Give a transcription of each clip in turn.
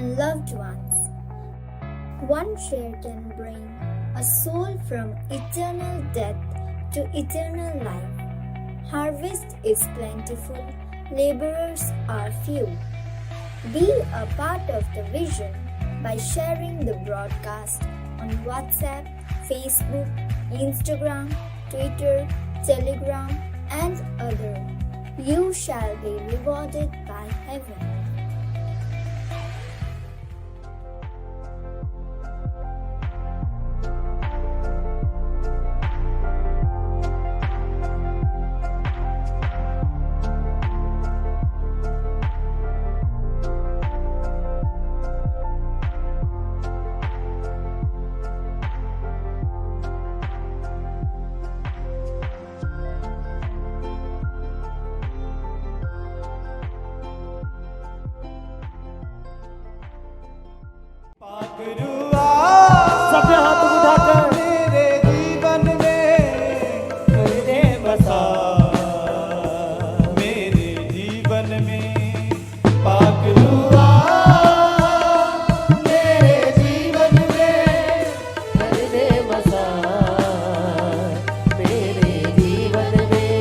and loved ones. One share can bring a soul from eternal death to eternal life. Harvest is plentiful, laborers are few. Be a part of the vision by sharing the broadcast on WhatsApp, Facebook, Instagram, Twitter, Telegram, and other. You shall be rewarded by heaven. सबने हाथ उठाकर मेरे जीवन में दे बसा मेरे जीवन में पाक हुआ मेरे जीवन में दे बसा मेरे जीवन में।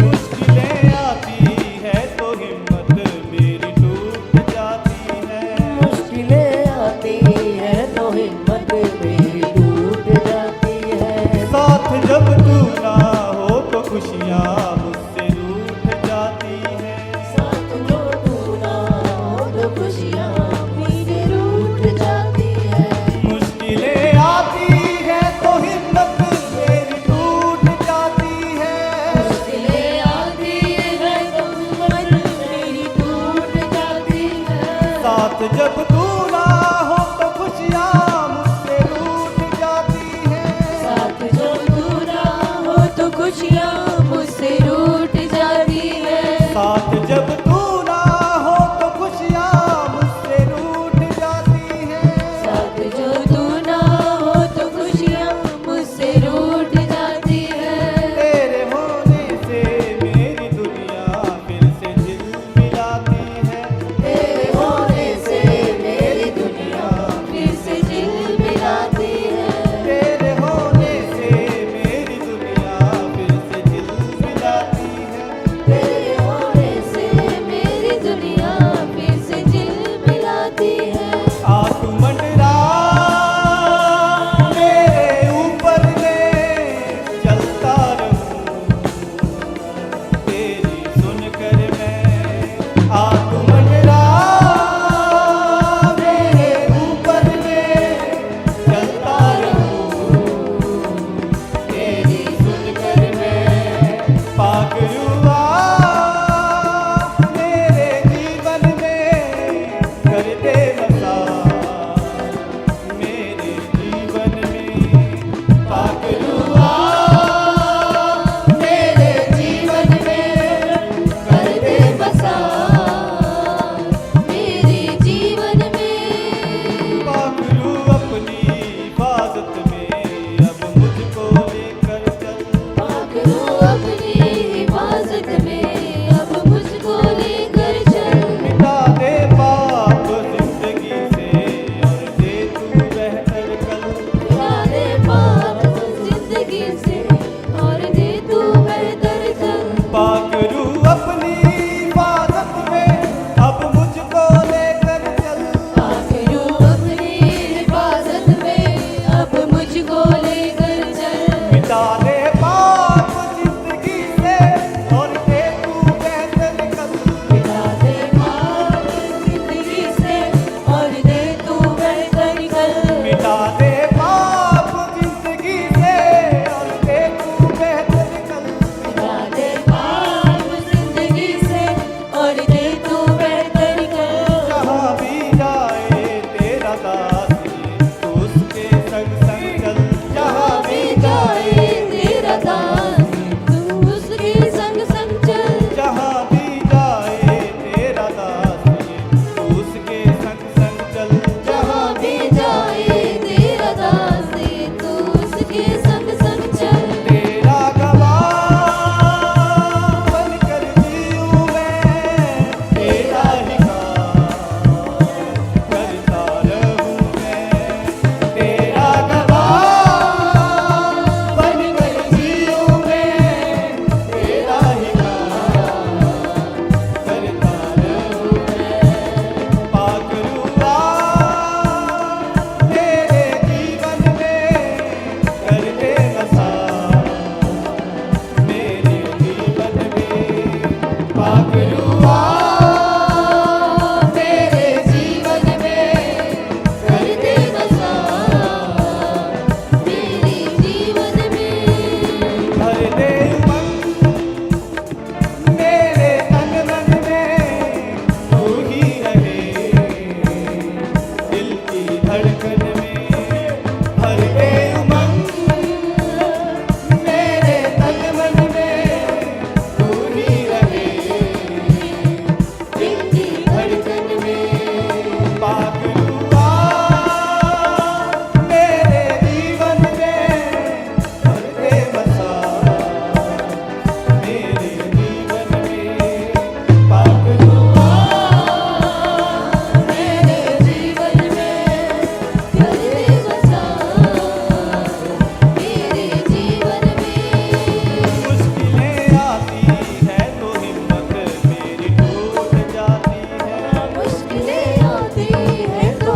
मुश्किलें आती है तो हिम्मत मेरी टूट जाती है। मुश्किलें आती है तो हिम्मत मेरी टूट जाती है। साथ जब तू ना हो तो खुशियाँ मुझसे रूठ जाती है। साथ जो तू ना हो तो खुशियाँ मेरी रूठ जाती है। मुश्किलें आती है तो हिम्मत मेरी टूट जाती है। मुश्किलें आती है तो हिम्मत मेरी टूट जाती है। साथ जब तू ना हो तो खुशियाँ मुझसे रूठ जाती है। साथ जो तू ना हो तो खुशियाँ मुझसे रूठ जाती है। साथ जब तू ना हो तो खुशियाँ मुझसे रूठ जाती है। साथ जो तू ना हो तो खुशियाँ मुझसे रूठ जाती है। तेरे होने से मेरी दुनिया फिर से झिलमिलाती है। तेरे होने से मेरी दुनिया फिर से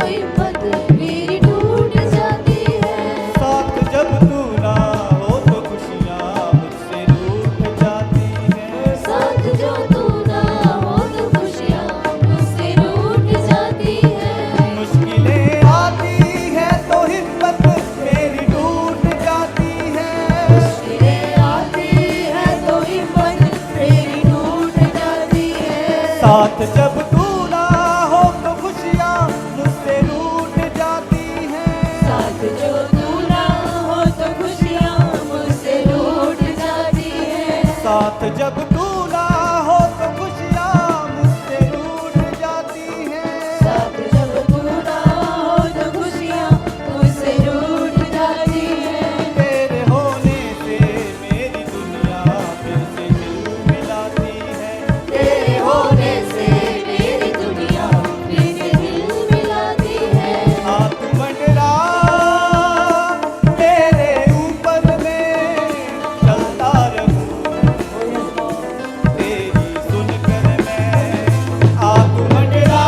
हिम्मत मेरी टूट जाती है। साथ जब तू ना हो तो खुशियाँ मुझसे रूठ जाती हैं। साथ जो तू ना हो तो खुशियाँ मुझसे रूठ जाती है। मुश्किलें आती है तो हिम्मत मेरी टूट जाती है। मुश्किलें आती है तो हिम्मत मेरी टूट जाती है। साथ जब तू ना हो तो खुशियाँ मुझसे रूठ जाती हैं। साथ जो तू ना हो तो खुशियाँ मुझसे रूठ जाती है। साथ जब तू ना हो तो खुशियाँ मुझसे रूठ जाती हैं। साथ जब तू ना हो तो खुशियाँ मुझसे रूठ जाती है। तेरे होने से मेरी दुनिया फिर से झिलमिलाती है। तेरे होने से मेरी दुनिया फिर से झिलमिलाती है। हाथ मंडरा तेरे ऊपर में चलता रहूं, तेरी सुनकर मैं। हाथ मंडरा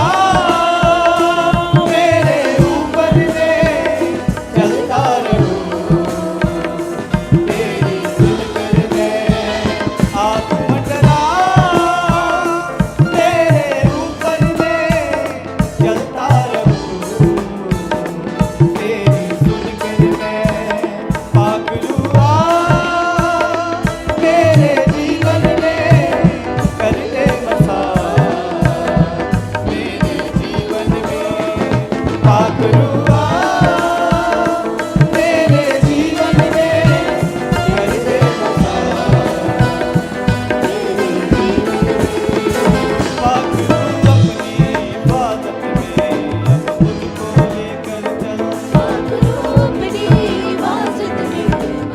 तेरे ऊपर में चलता रहूं, तेरी सुनकर मैं। हाथ मंडरा तेरे ऊपर में चलता रहूं, तेरी सुनकर मैं। पागलुआ मेरे जीवन में कर दे बसा, मेरे जीवन में। पागलुआ मेरे जीवन में कर दे बसा, पागलू अपनी इबादत में अब मुझको लेकर चल। पागलों अपनी हिफाजत में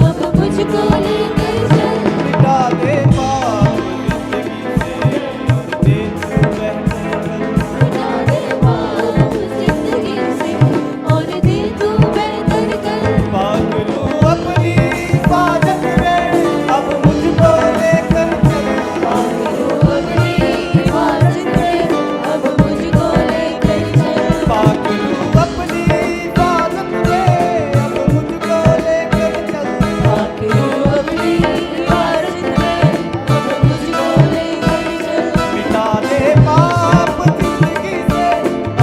अब मुझको लेकर चल। मिटा दे पाप जिंदगी से और दे तू बहतर कर। मिटा दे पाप जिंदगी से और दे तू बहतर कर। पागलू अपनी इबादत में अब मुझको लेकर चल। पागलों अपनी हिफाजत में अब मुझको लेकर चल। पागलू अपनी इबादत में अब मुझको लेकर चल। पागलों अपनी हिफाजत में अब मुझको लेकर चल। मिटा दे पाप जिंदगी से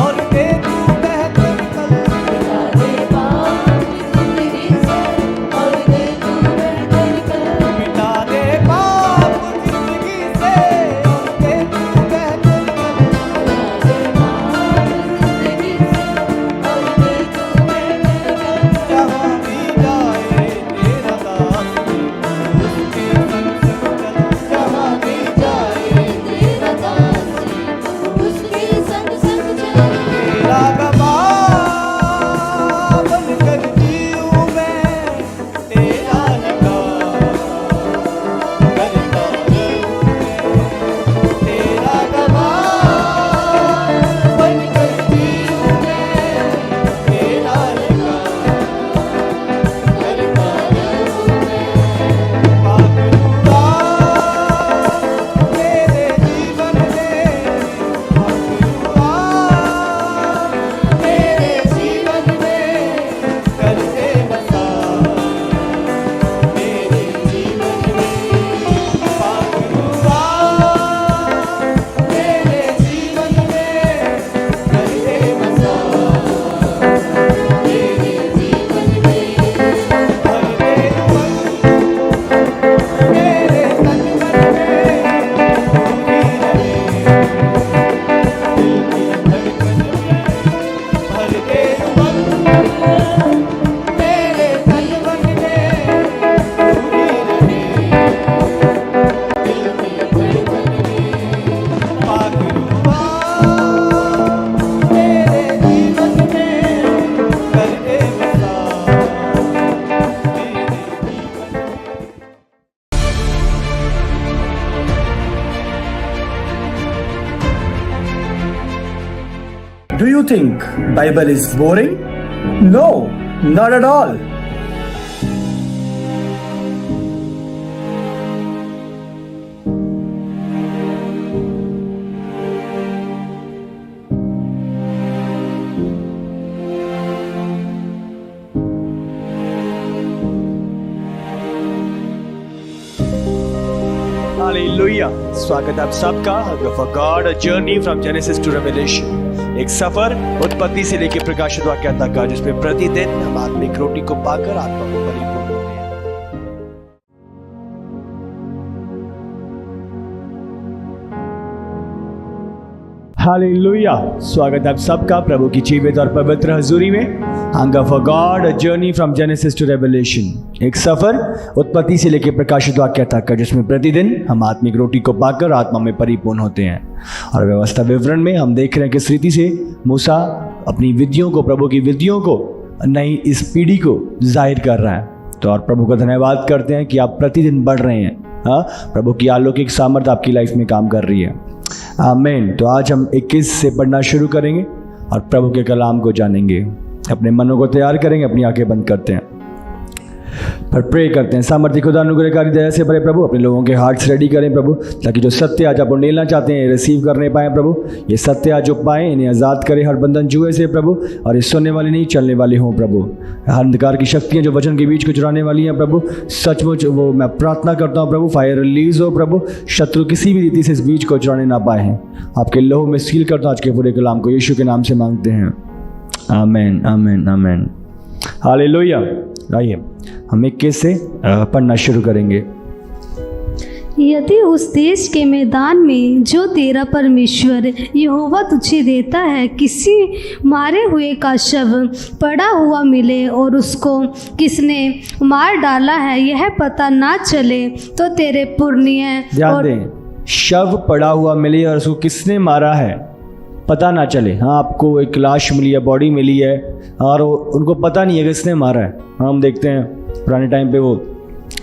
और दे तू बेहतर कल। मिटा दे पाप जिंदगी से और दे तू बहतर कर। मिटा दे पाप जिंदगी से और दे तू बेहतर कल। मिटा दे पाप जिंदगी से और दे तू बहतर कर। जहाँ भी जाए तेरा दास उसके संग संग चल। जहाँ भी जाए तेरा दास उसके संग संग चल। तेरा गवाह बनकर जीऊं मैं, तेरा ही काम करता रहूं मैं। तेरा गवाह बनकर जीऊं मैं, तेरा ही काम करता रहूं मैं। पागलुआ मेरे जीवन में, पागलुआ मेरे जीवन में कर दे बसा, मेरे जीवन में। पागलुआ मेरे जीवन में कर दे बसा, मेरे जीवन में। भर दे उमंग मेरे तन मन में, पूरी रहे दिल की धड़कन में। भर दे उमंग मेरे तन मन में, पूरी रहे दिल की धड़कन में। पागलुआ मेरे जीवन में कर दे बसा, मेरे जीवन में। Do you think Bible is boring? No, not at all. Hallelujah. स्वागत आप सबका for God a journey from Genesis to Revelation, एक सफर उत्पत्ति से लेकर प्रकाशित वाक्य तक का, जिसमें प्रतिदिन हम आत्मिक रोटी को पाकर आत्मा को परिपूर्ण होते हैं। हालेलुया। स्वागत आप सबका प्रभु की जीवित और पवित्र हजूरी में hunger for God a journey from Genesis to Revelation, एक सफर उत्पत्ति से लेकर प्रकाशित वाक्य तक का, जिसमें प्रतिदिन हम आत्मिक रोटी को पाकर आत्मा में परिपूर्ण होते हैं। और व्यवस्था विवरण में हम देख रहे हैं किस रीति से मूसा अपनी विधियों को, प्रभु की विधियों को नई इस पीढ़ी को जाहिर कर रहा है। तो और प्रभु का धन्यवाद करते हैं कि आप प्रतिदिन बढ़ रहे हैं। हाँ, प्रभु की अलौकिक सामर्थ आपकी लाइफ में काम कर रही है। आमीन। तो आज हम 21 से पढ़ना शुरू करेंगे और प्रभु के कलाम को जानेंगे। अपने मनों को तैयार करेंगे, अपनी आंखें बंद करते हैं, पर प्रे करते हैं। सामर्थ्य खुदा अनुग्रहकारी दया से भरे प्रभु, अपने लोगों के हार्ट्स रेडी करें प्रभु, ताकि जो सत्य आज आप उंडेलना चाहते हैं रिसीव करने पाएँ प्रभु। ये सत्य आज जो पाएँ, इन्हें आज़ाद करें हर बंधन जुए से प्रभु, और ये सुनने वाले नहीं चलने वाले हों प्रभु। हर अंधकार की शक्तियाँ जो वचन के बीच को चुराने वाली हैं प्रभु, सचमुच वो मैं प्रार्थना करता हूँ प्रभु, फायर रिलीज हो प्रभु, शत्रु किसी भी रीति से इस बीच को चुराने ना पाए हैं। आपके लहू में सील करता हूँ आज के पूरे कलाम को, यीशु के नाम से मांगते हैं। आमीन, आमीन, आमीन। हालेलुया। आइए हम 21 से पढ़ना शुरू करेंगे। यदि उस देश के मैदान में जो तेरा परमेश्वर यहोवा तुझे देता है किसी मारे हुए का शव पड़ा हुआ मिले और उसको किसने मार डाला है यह पता ना चले, तो तेरे पुण्य ध्यान दें, शव पड़ा हुआ मिले और उसको किसने मारा है पता ना चले। हाँ, आपको एक लाश मिली है, बॉडी मिली है, और उनको पता नहीं है किसने मारा है। हाँ, हम देखते हैं पुराने टाइम पे वो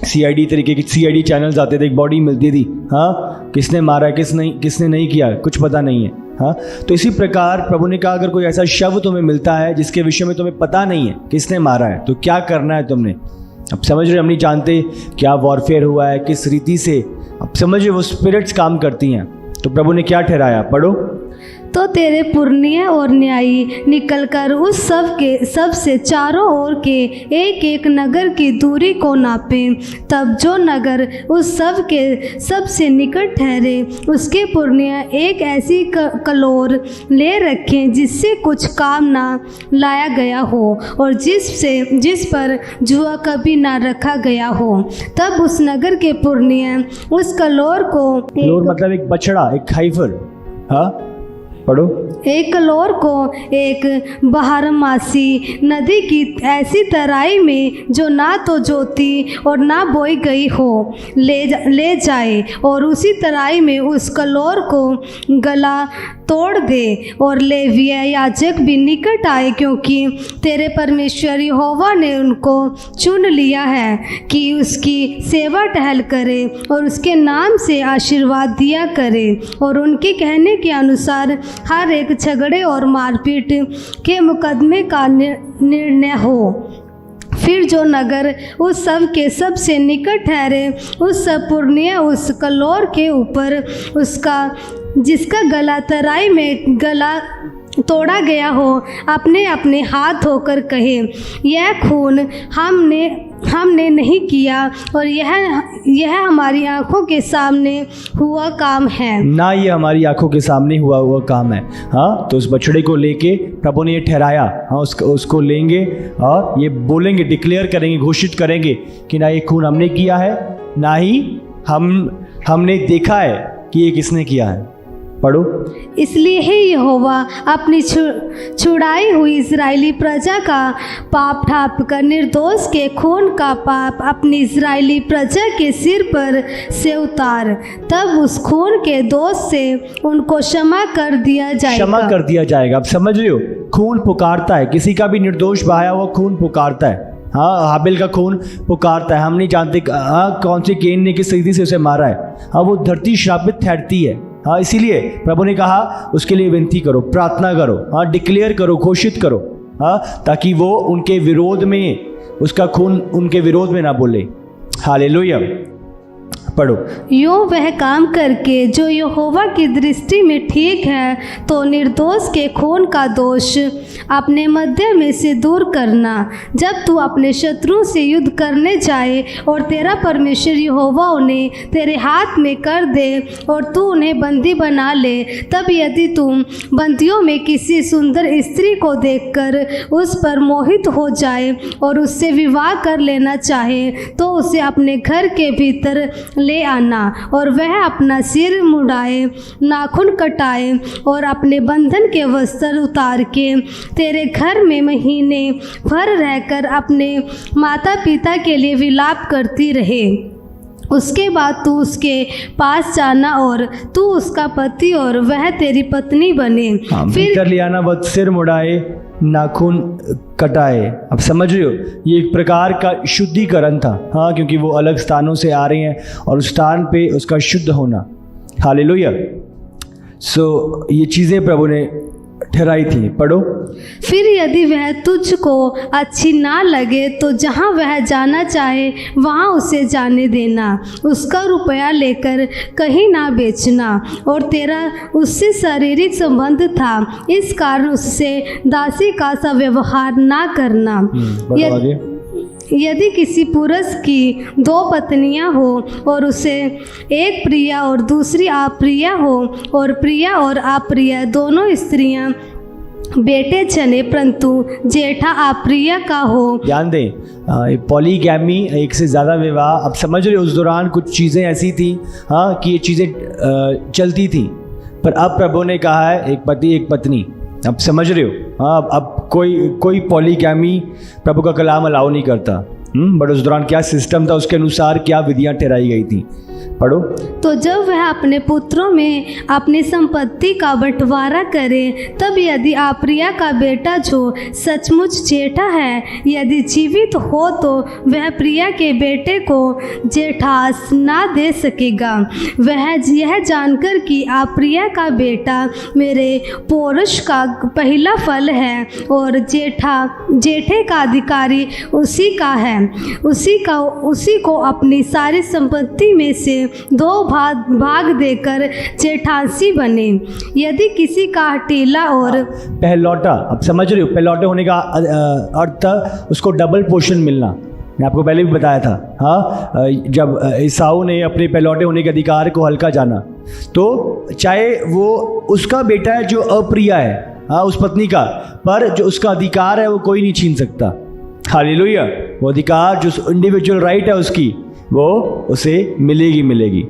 CID तरीके की CID चैनल्स आते थे, एक बॉडी मिलती थी। हाँ, किसने मारा है, किसने नहीं किया, कुछ पता नहीं है। हाँ, तो इसी प्रकार प्रभु ने कहा अगर कोई ऐसा शव तुम्हें मिलता है जिसके विषय में तुम्हें पता नहीं है किसने मारा है, तो क्या करना है तुमने। अब समझ रहे, हम नहीं जानते क्या वॉरफेयर हुआ है, किस रीति से, अब समझिए वो स्पिरिट्स काम करती हैं। तो प्रभु ने क्या ठहराया, पढ़ो। तो तेरे पुण्य और न्यायी निकलकर उस सब से चारों ओर के एक एक नगर की दूरी को नापे, तब जो नगर उस सब के सबसे निकट ठहरे उसके पुण्य एक ऐसी कलोर ले रखें जिससे कुछ काम ना लाया गया हो और जिस पर जुआ कभी ना रखा गया हो। तब उस नगर के पुण्य उस कलोर को, मतलब एक बछड़ा, एक खाइफर। हाँ, पढ़ो। एक कलोर को एक बारहमासी नदी की ऐसी तराई में जो ना तो जोती और ना बोई गई हो ले जाए, और उसी तराई में उस कलोर को गला तोड़ दे, और लेवीय याजक भी निकट आए, क्योंकि तेरे परमेश्वर यहोवा ने उनको चुन लिया है कि उसकी सेवा टहल करे और उसके नाम से आशीर्वाद दिया करे, और उनके कहने के अनुसार हर एक झगड़े और मारपीट के मुकदमे का निर्णय हो। फिर जो नगर उस सब के सबसे निकट ठहरे उस सब पुण्य उस कलोर के ऊपर उसका जिसका गला तराई में गला तोड़ा गया हो अपने अपने हाथ धोकर कहे, यह खून हमने नहीं किया और यह हमारी आंखों के सामने हुआ काम है ना, ये हमारी आंखों के सामने हुआ काम है। हाँ, तो उस बछड़े को लेके प्रभु ने ये ठहराया। हाँ, उसको लेंगे और ये बोलेंगे, डिक्लेयर करेंगे, घोषित करेंगे कि ना ये खून हमने किया है, ना ही हमने देखा है कि ये किसने किया है। पढ़ो। इसलिए ही यहोवा अपनी छुड़ाई हुई इजरायली प्रजा का पाप ढाँप कर निर्दोष के खून का पाप अपनी इजरायली प्रजा के सिर पर से उतार, तब उस खून के दोष से उनको क्षमा कर दिया जाएगा। आप समझ रहे हो, खून पुकारता है, किसी का भी निर्दोष बहाया हुआ खून पुकारता है। हाँ, हाबिल का खून पुकारता है। हम नहीं जानते कौन से केन ने किस रीति से उसे मारा है। हाँ, वो धरती श्रापित ठहरती है। हाँ, इसीलिए प्रभु ने कहा उसके लिए विनती करो, प्रार्थना करो, हाँ, डिक्लेयर करो, घोषित करो, हाँ, ताकि वो उनके विरोध में, उसका खून उनके विरोध में ना बोले। हालेलुया। पढ़ो। यूँ वह काम करके जो यहोवा की दृष्टि में ठीक है तो निर्दोष के खून का दोष अपने मध्य में से दूर करना। जब तू अपने शत्रुओं से युद्ध करने जाए और तेरा परमेश्वर यहोवा उन्हें तेरे हाथ में कर दे और तू उन्हें बंदी बना ले, तब यदि तुम बंदियों में किसी सुंदर स्त्री को देखकर उस पर मोहित हो जाए और उससे विवाह कर लेना चाहे तो उसे अपने घर के भीतर ले आना और वह अपना सिर मुड़ाए, नाखून कटाए और अपने बंधन के वस्त्र उतार के तेरे घर में महीने भर रहकर अपने माता पिता के लिए विलाप करती रहे। उसके बाद तू उसके पास जाना और तू उसका पति और वह तेरी पत्नी बने। फिर ले आना, वह सिर मुड़ाए, नाखून कटाए। अब समझ रहे हो, ये एक प्रकार का शुद्धिकरण था। हाँ, क्योंकि वो अलग स्थानों से आ रहे हैं और उस स्थान पे उसका शुद्ध होना। हालेलुया। सो ये चीज़ें प्रभु ने ठहराई थी। पढ़ो। फिर यदि वह तुझको अच्छी ना लगे तो जहाँ वह जाना चाहे वहाँ उसे जाने देना, उसका रुपया लेकर कहीं ना बेचना। और तेरा उससे शारीरिक संबंध था, इस कारण उससे दासी का सा व्यवहार ना करना। यदि किसी पुरुष की 2 पत्नियां हो और उसे एक प्रिया और दूसरी अप्रिया हो और प्रिया और अप्रिया दोनों स्त्रियां बेटे जने परंतु जेठा अप्रिया का हो। ध्यान दें, पॉलीगैमी, एक से ज़्यादा विवाह। अब समझ रहे हो, उस दौरान कुछ चीज़ें ऐसी थी हाँ कि ये चीज़ें चलती थी, पर अब प्रभु ने कहा है एक पति एक पत्नी। अब समझ रहे हो, हाँ, अब कोई पॉलीगैमी प्रभु का कलाम अलाउ नहीं करता। बट उस दौरान क्या सिस्टम था, उसके अनुसार क्या विधियां ठहराई गई थी। पढ़ो। तो जब वह अपने पुत्रों में अपनी संपत्ति का बंटवारा करे, तब यदि अप्रिया का बेटा जो सचमुच जेठा है यदि जीवित हो तो वह प्रिया के बेटे को जेठास ना दे सकेगा। वह यह जानकर कि अप्रिया का बेटा मेरे पौरुष का पहला फल है और जेठे का अधिकारी उसी का है, उसी को अपनी सारी संपत्ति में से 2 भाग देकर जेठांसी बने। यदि किसी का हटीला और पहलौटा, अब समझ रहे हो, पहलौटे होने का अर्थ उसको डबल पोर्शन मिलना। मैं आपको पहले भी बताया था। हाँ, जब ईसाऊ ने अपने पहलौटे होने के अधिकार को हल्का जाना, तो चाहे वो उसका बेटा है जो अप्रिया है, हाँ, उस पत्नी का, पर जो उसका अधिकार है वो कोई नहीं छीन सकता। हालेलुया। वो अधिकार, जो इंडिविजुअल राइट है उसकी, वो उसे मिलेगी।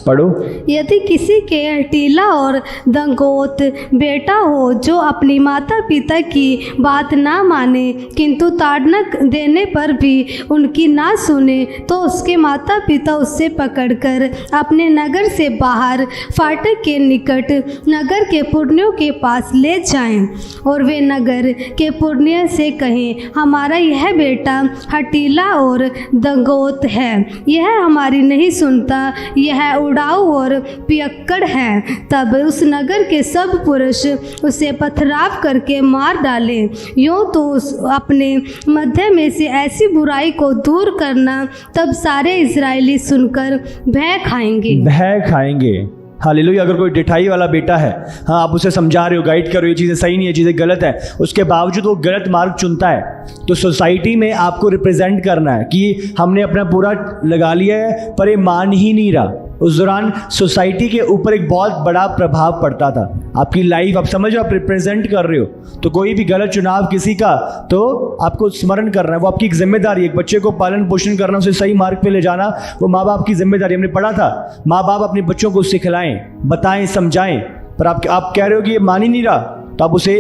पढ़ो। यदि किसी के हटीला और दंगोत बेटा हो जो अपनी माता पिता की बात ना माने किंतु ताड़ना देने पर भी उनकी ना सुने, तो उसके माता पिता उससे पकड़कर अपने नगर से बाहर फाटक के निकट नगर के पुरनियों के पास ले जाएं और वे नगर के पुरनियों से कहें, हमारा यह बेटा हटीला और दंगोत है, यह हमारी नहीं सुनता, यह उड़ाऊ और पियक्कड़ है। तब उस नगर के सब पुरुष उसे पथराव करके मार डाले। यूँ तो अपने मध्य में से ऐसी बुराई को दूर करना, तब सारे इजरायली सुनकर भय खाएंगे। हालेलुया। अगर कोई डिठाई वाला बेटा है, हाँ, आप उसे समझा रहे हो, गाइड कर रहे हो, ये चीज़ें सही नहीं है, चीज़ें गलत है, उसके बावजूद वो गलत मार्ग चुनता है, तो सोसाइटी में आपको रिप्रेजेंट करना है कि हमने अपना पूरा लगा लिया है पर ये मान ही नहीं रहा। उस दौरान सोसाइटी के ऊपर एक बहुत बड़ा प्रभाव पड़ता था। आपकी लाइफ, आप समझ रहे हो, आप रिप्रेजेंट कर रहे हो, तो कोई भी गलत चुनाव किसी का, तो आपको स्मरण करना है, वो आपकी एक जिम्मेदारी है। एक बच्चे को पालन पोषण करना, उसे सही मार्ग पे ले जाना, वो माँ बाप की जिम्मेदारी। हमने पढ़ा था, माँ बाप अपने बच्चों को सिखलाएं, बताएं, समझाएं, पर आप कह रहे हो कि ये मान ही नहीं रहा, तो आप उसे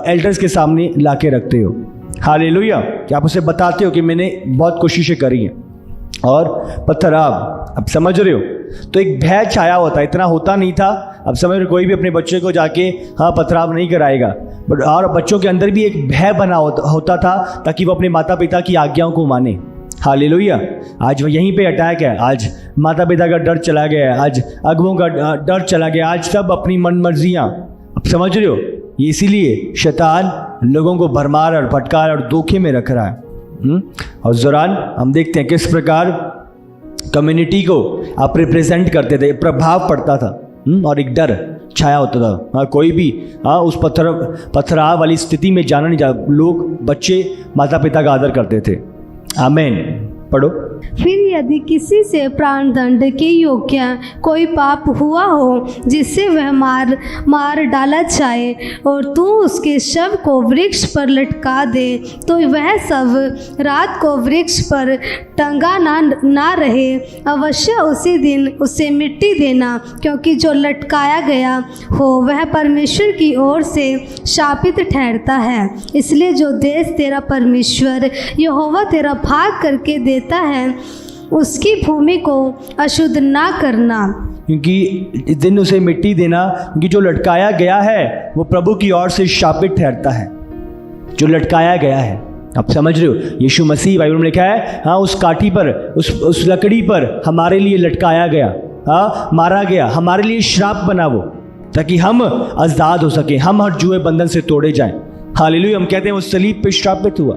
एल्डर्स के सामने ला के रखते हो। हालेलुया। कि आप उसे बताते हो कि मैंने बहुत कोशिशें करी हैं। और पत्थराव, अब समझ रहे हो, तो एक भय छाया होता है, इतना होता नहीं था। अब समझ रहे हो, कोई भी अपने बच्चे को जाके हाँ पथराव नहीं कराएगा, बट और बच्चों के अंदर भी एक भय बना होता था ताकि वो अपने माता पिता की आज्ञाओं को माने। हालेलुया। आज यहीं पे अटैक है, आज माता पिता का डर चला गया है, आज अगुओं का डर चला गया, आज सब अपनी मन मर्जियाँ। अब समझ रहे हो, ये इसीलिए शैतान लोगों को भरमार और फटकार और धोखे में रख रहा है। और उस दौरान हम देखते हैं किस प्रकार कम्युनिटी को आप रिप्रेजेंट करते थे, प्रभाव पड़ता था और एक डर छाया होता था। हाँ, कोई भी उस पथराव वाली स्थिति में जाना नहीं जा, लोग बच्चे माता पिता का आदर करते थे। आमीन। पढ़ो। फिर यदि किसी से प्राणदंड के योग्य कोई पाप हुआ हो जिससे वह मार डाला जाए और तू उसके शव को वृक्ष पर लटका दे, तो वह शव रात को वृक्ष पर टंगा ना रहे, अवश्य उसी दिन उसे मिट्टी देना, क्योंकि जो लटकाया गया हो वह परमेश्वर की ओर से शापित ठहरता है। इसलिए जो देश तेरा परमेश्वर यहोवा तेरा भाग करके देता है, उसकी भूमि को अशुद्ध ना करना, क्योंकि इस दिन उसे मिट्टी देना, क्योंकि जो लटकाया गया है वो प्रभु की ओर से शापित ठहरता है। जो लटकाया गया है, आप समझ रहे हो, यीशु मसीह, बाइबल में लिखा है, हाँ, उस काठी पर, उस लकड़ी पर हमारे लिए लटकाया गया, हाँ, मारा गया, हमारे लिए श्राप बना वो, ताकि हम आज़ाद हो सके, हम हर जुए बंधन से तोड़े जाएं। हालेलुया। हम कहते हैं वो सलीब पे श्रापित हुआ,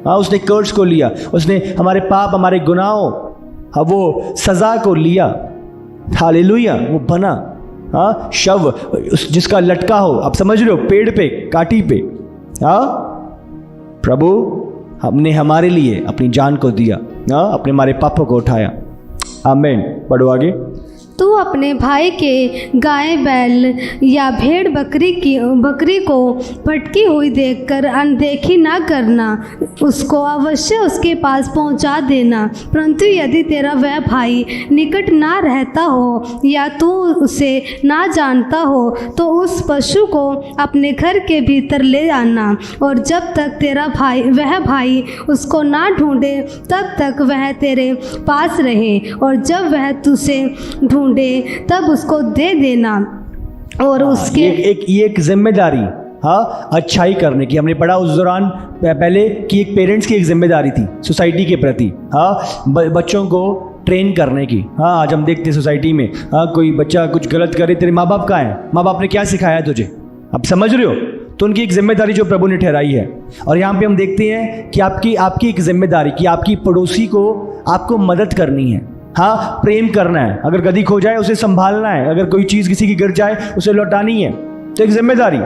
हाँ, उसने कर्ज को लिया, उसने हमारे पाप, हमारे गुनाहों, हाँ, वो सज़ा को लिया। हालेलुया। वो बना, हाँ, शव जिसका लटका हो, आप समझ रहे हो, पेड़ पे, काठी पे, हाँ, प्रभु हमने हमारे लिए अपनी जान को दिया, हाँ, अपने हमारे पापों को उठाया। आमीन। पढ़ो आगे। तू अपने भाई के गाय बैल या भेड़ बकरी को भटकी हुई देखकर अनदेखी ना करना, उसको अवश्य उसके पास पहुंचा देना। परंतु यदि तेरा वह भाई निकट ना रहता हो या तू उसे ना जानता हो, तो उस पशु को अपने घर के भीतर ले आना, और जब तक तेरा वह भाई उसको ना ढूंढे तब तक वह तेरे पास रहे, और जब वह तुझे ढूंढे तब उसको दे देना। और उसके एक जिम्मेदारी, हाँ, अच्छाई करने की, हमने पढ़ा उस दौरान पहले कि एक पेरेंट्स की एक जिम्मेदारी थी सोसाइटी के प्रति, हाँ, बच्चों को ट्रेन करने की। हाँ, आज हम देखते हैं सोसाइटी में, हाँ, कोई बच्चा कुछ गलत करे, तेरे माँ बाप कहाँ हैं, माँ बाप ने क्या सिखाया तुझे, आप समझ रहे हो। तो उनकी एक जिम्मेदारी जो प्रभु ने ठहराई है। और यहाँ पे हम देखते हैं कि आपकी एक जिम्मेदारी कि आपकी पड़ोसी को आपको मदद करनी है, हाँ, प्रेम करना है, अगर गधी खो जाए उसे संभालना है, अगर कोई चीज़ किसी की गिर जाए उसे लौटानी है। तो एक जिम्मेदारी,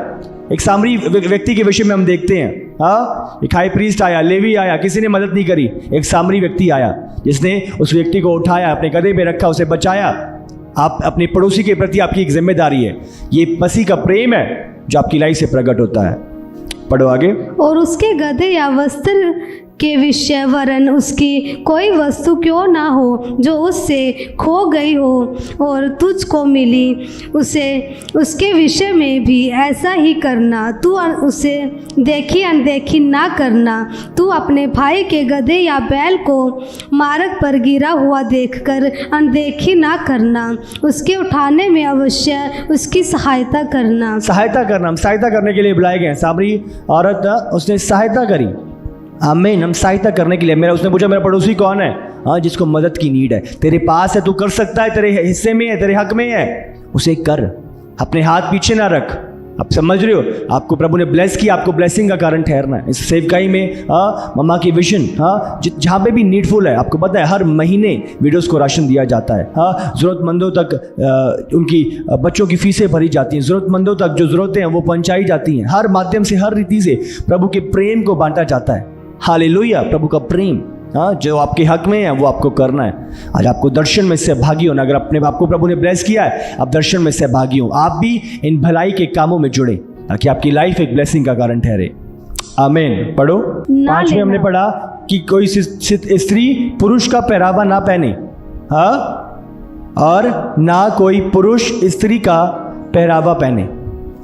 एक सामरी व्यक्ति के विषय में हम देखते हैं, हाँ, एक हाई प्रीस्ट आया, लेवी आया, किसी ने मदद नहीं करी, एक सामरी व्यक्ति आया जिसने उस व्यक्ति को उठाया, अपने गधे पे रखा, उसे बचाया। आप अपने पड़ोसी के प्रति आपकी एक जिम्मेदारी है। ये मसीह का प्रेम है जो आपकी लाइफ से प्रकट होता है। पढ़ो आगे। और उसके गधे या वस्त्र के विषय वरन उसकी कोई वस्तु क्यों ना हो जो उससे खो गई हो और तुझको मिली, उसके विषय में भी ऐसा ही करना। तू उसे देखी अनदेखी ना करना। तू अपने भाई के गधे या बैल को मार्ग पर गिरा हुआ देखकर अनदेखी ना करना, उसके उठाने में अवश्य उसकी सहायता करना। सहायता करना, हम सहायता करने के लिए बुलाए गए। सामरी औरत, उसने सहायता करी। आमीन। हम सहायता करने के लिए, उसने पूछा मेरा पड़ोसी कौन है, हाँ, जिसको मदद की नीड है, तेरे पास है, तू कर सकता है, तेरे हिस्से में है, तेरे हक में है, उसे कर, अपने हाथ पीछे ना रख। आप समझ रहे हो, आपको प्रभु ने ब्लेस किया, आपको ब्लेसिंग का कारण ठहरना है। इस सेवकाई में, हाँ, मम्मा की विजन, हाँ, जहाँ पे भी नीडफुल है, आपको पता है हर महीने विडोज को राशन दिया जाता है, हाँ, ज़रूरतमंदों तक उनकी बच्चों की फीसें भरी जाती हैं, ज़रूरतमंदों तक जो ज़रूरतें हैं वो पहुँचाई जाती हैं। हर माध्यम से, हर रीति से प्रभु के प्रेम को बांटा जाता है। हालेलुया। प्रभु का प्रेम, हाँ, जो आपके हक में है वो आपको करना है। आज आपको दर्शन में सहभागी होना, अगर अपने आपको प्रभु ने ब्लेस किया है, आप दर्शन में सहभागी हो, आप भी इन भलाई के कामों में जुड़े ताकि आपकी लाइफ एक ब्लेसिंग का कारण ठहरे। आमीन। पढ़ो। 5 में हमने पढ़ा कि कोई स्त्री पुरुष का पहरावा ना पहने, हाँ, और ना कोई पुरुष स्त्री का पहरावा पहने।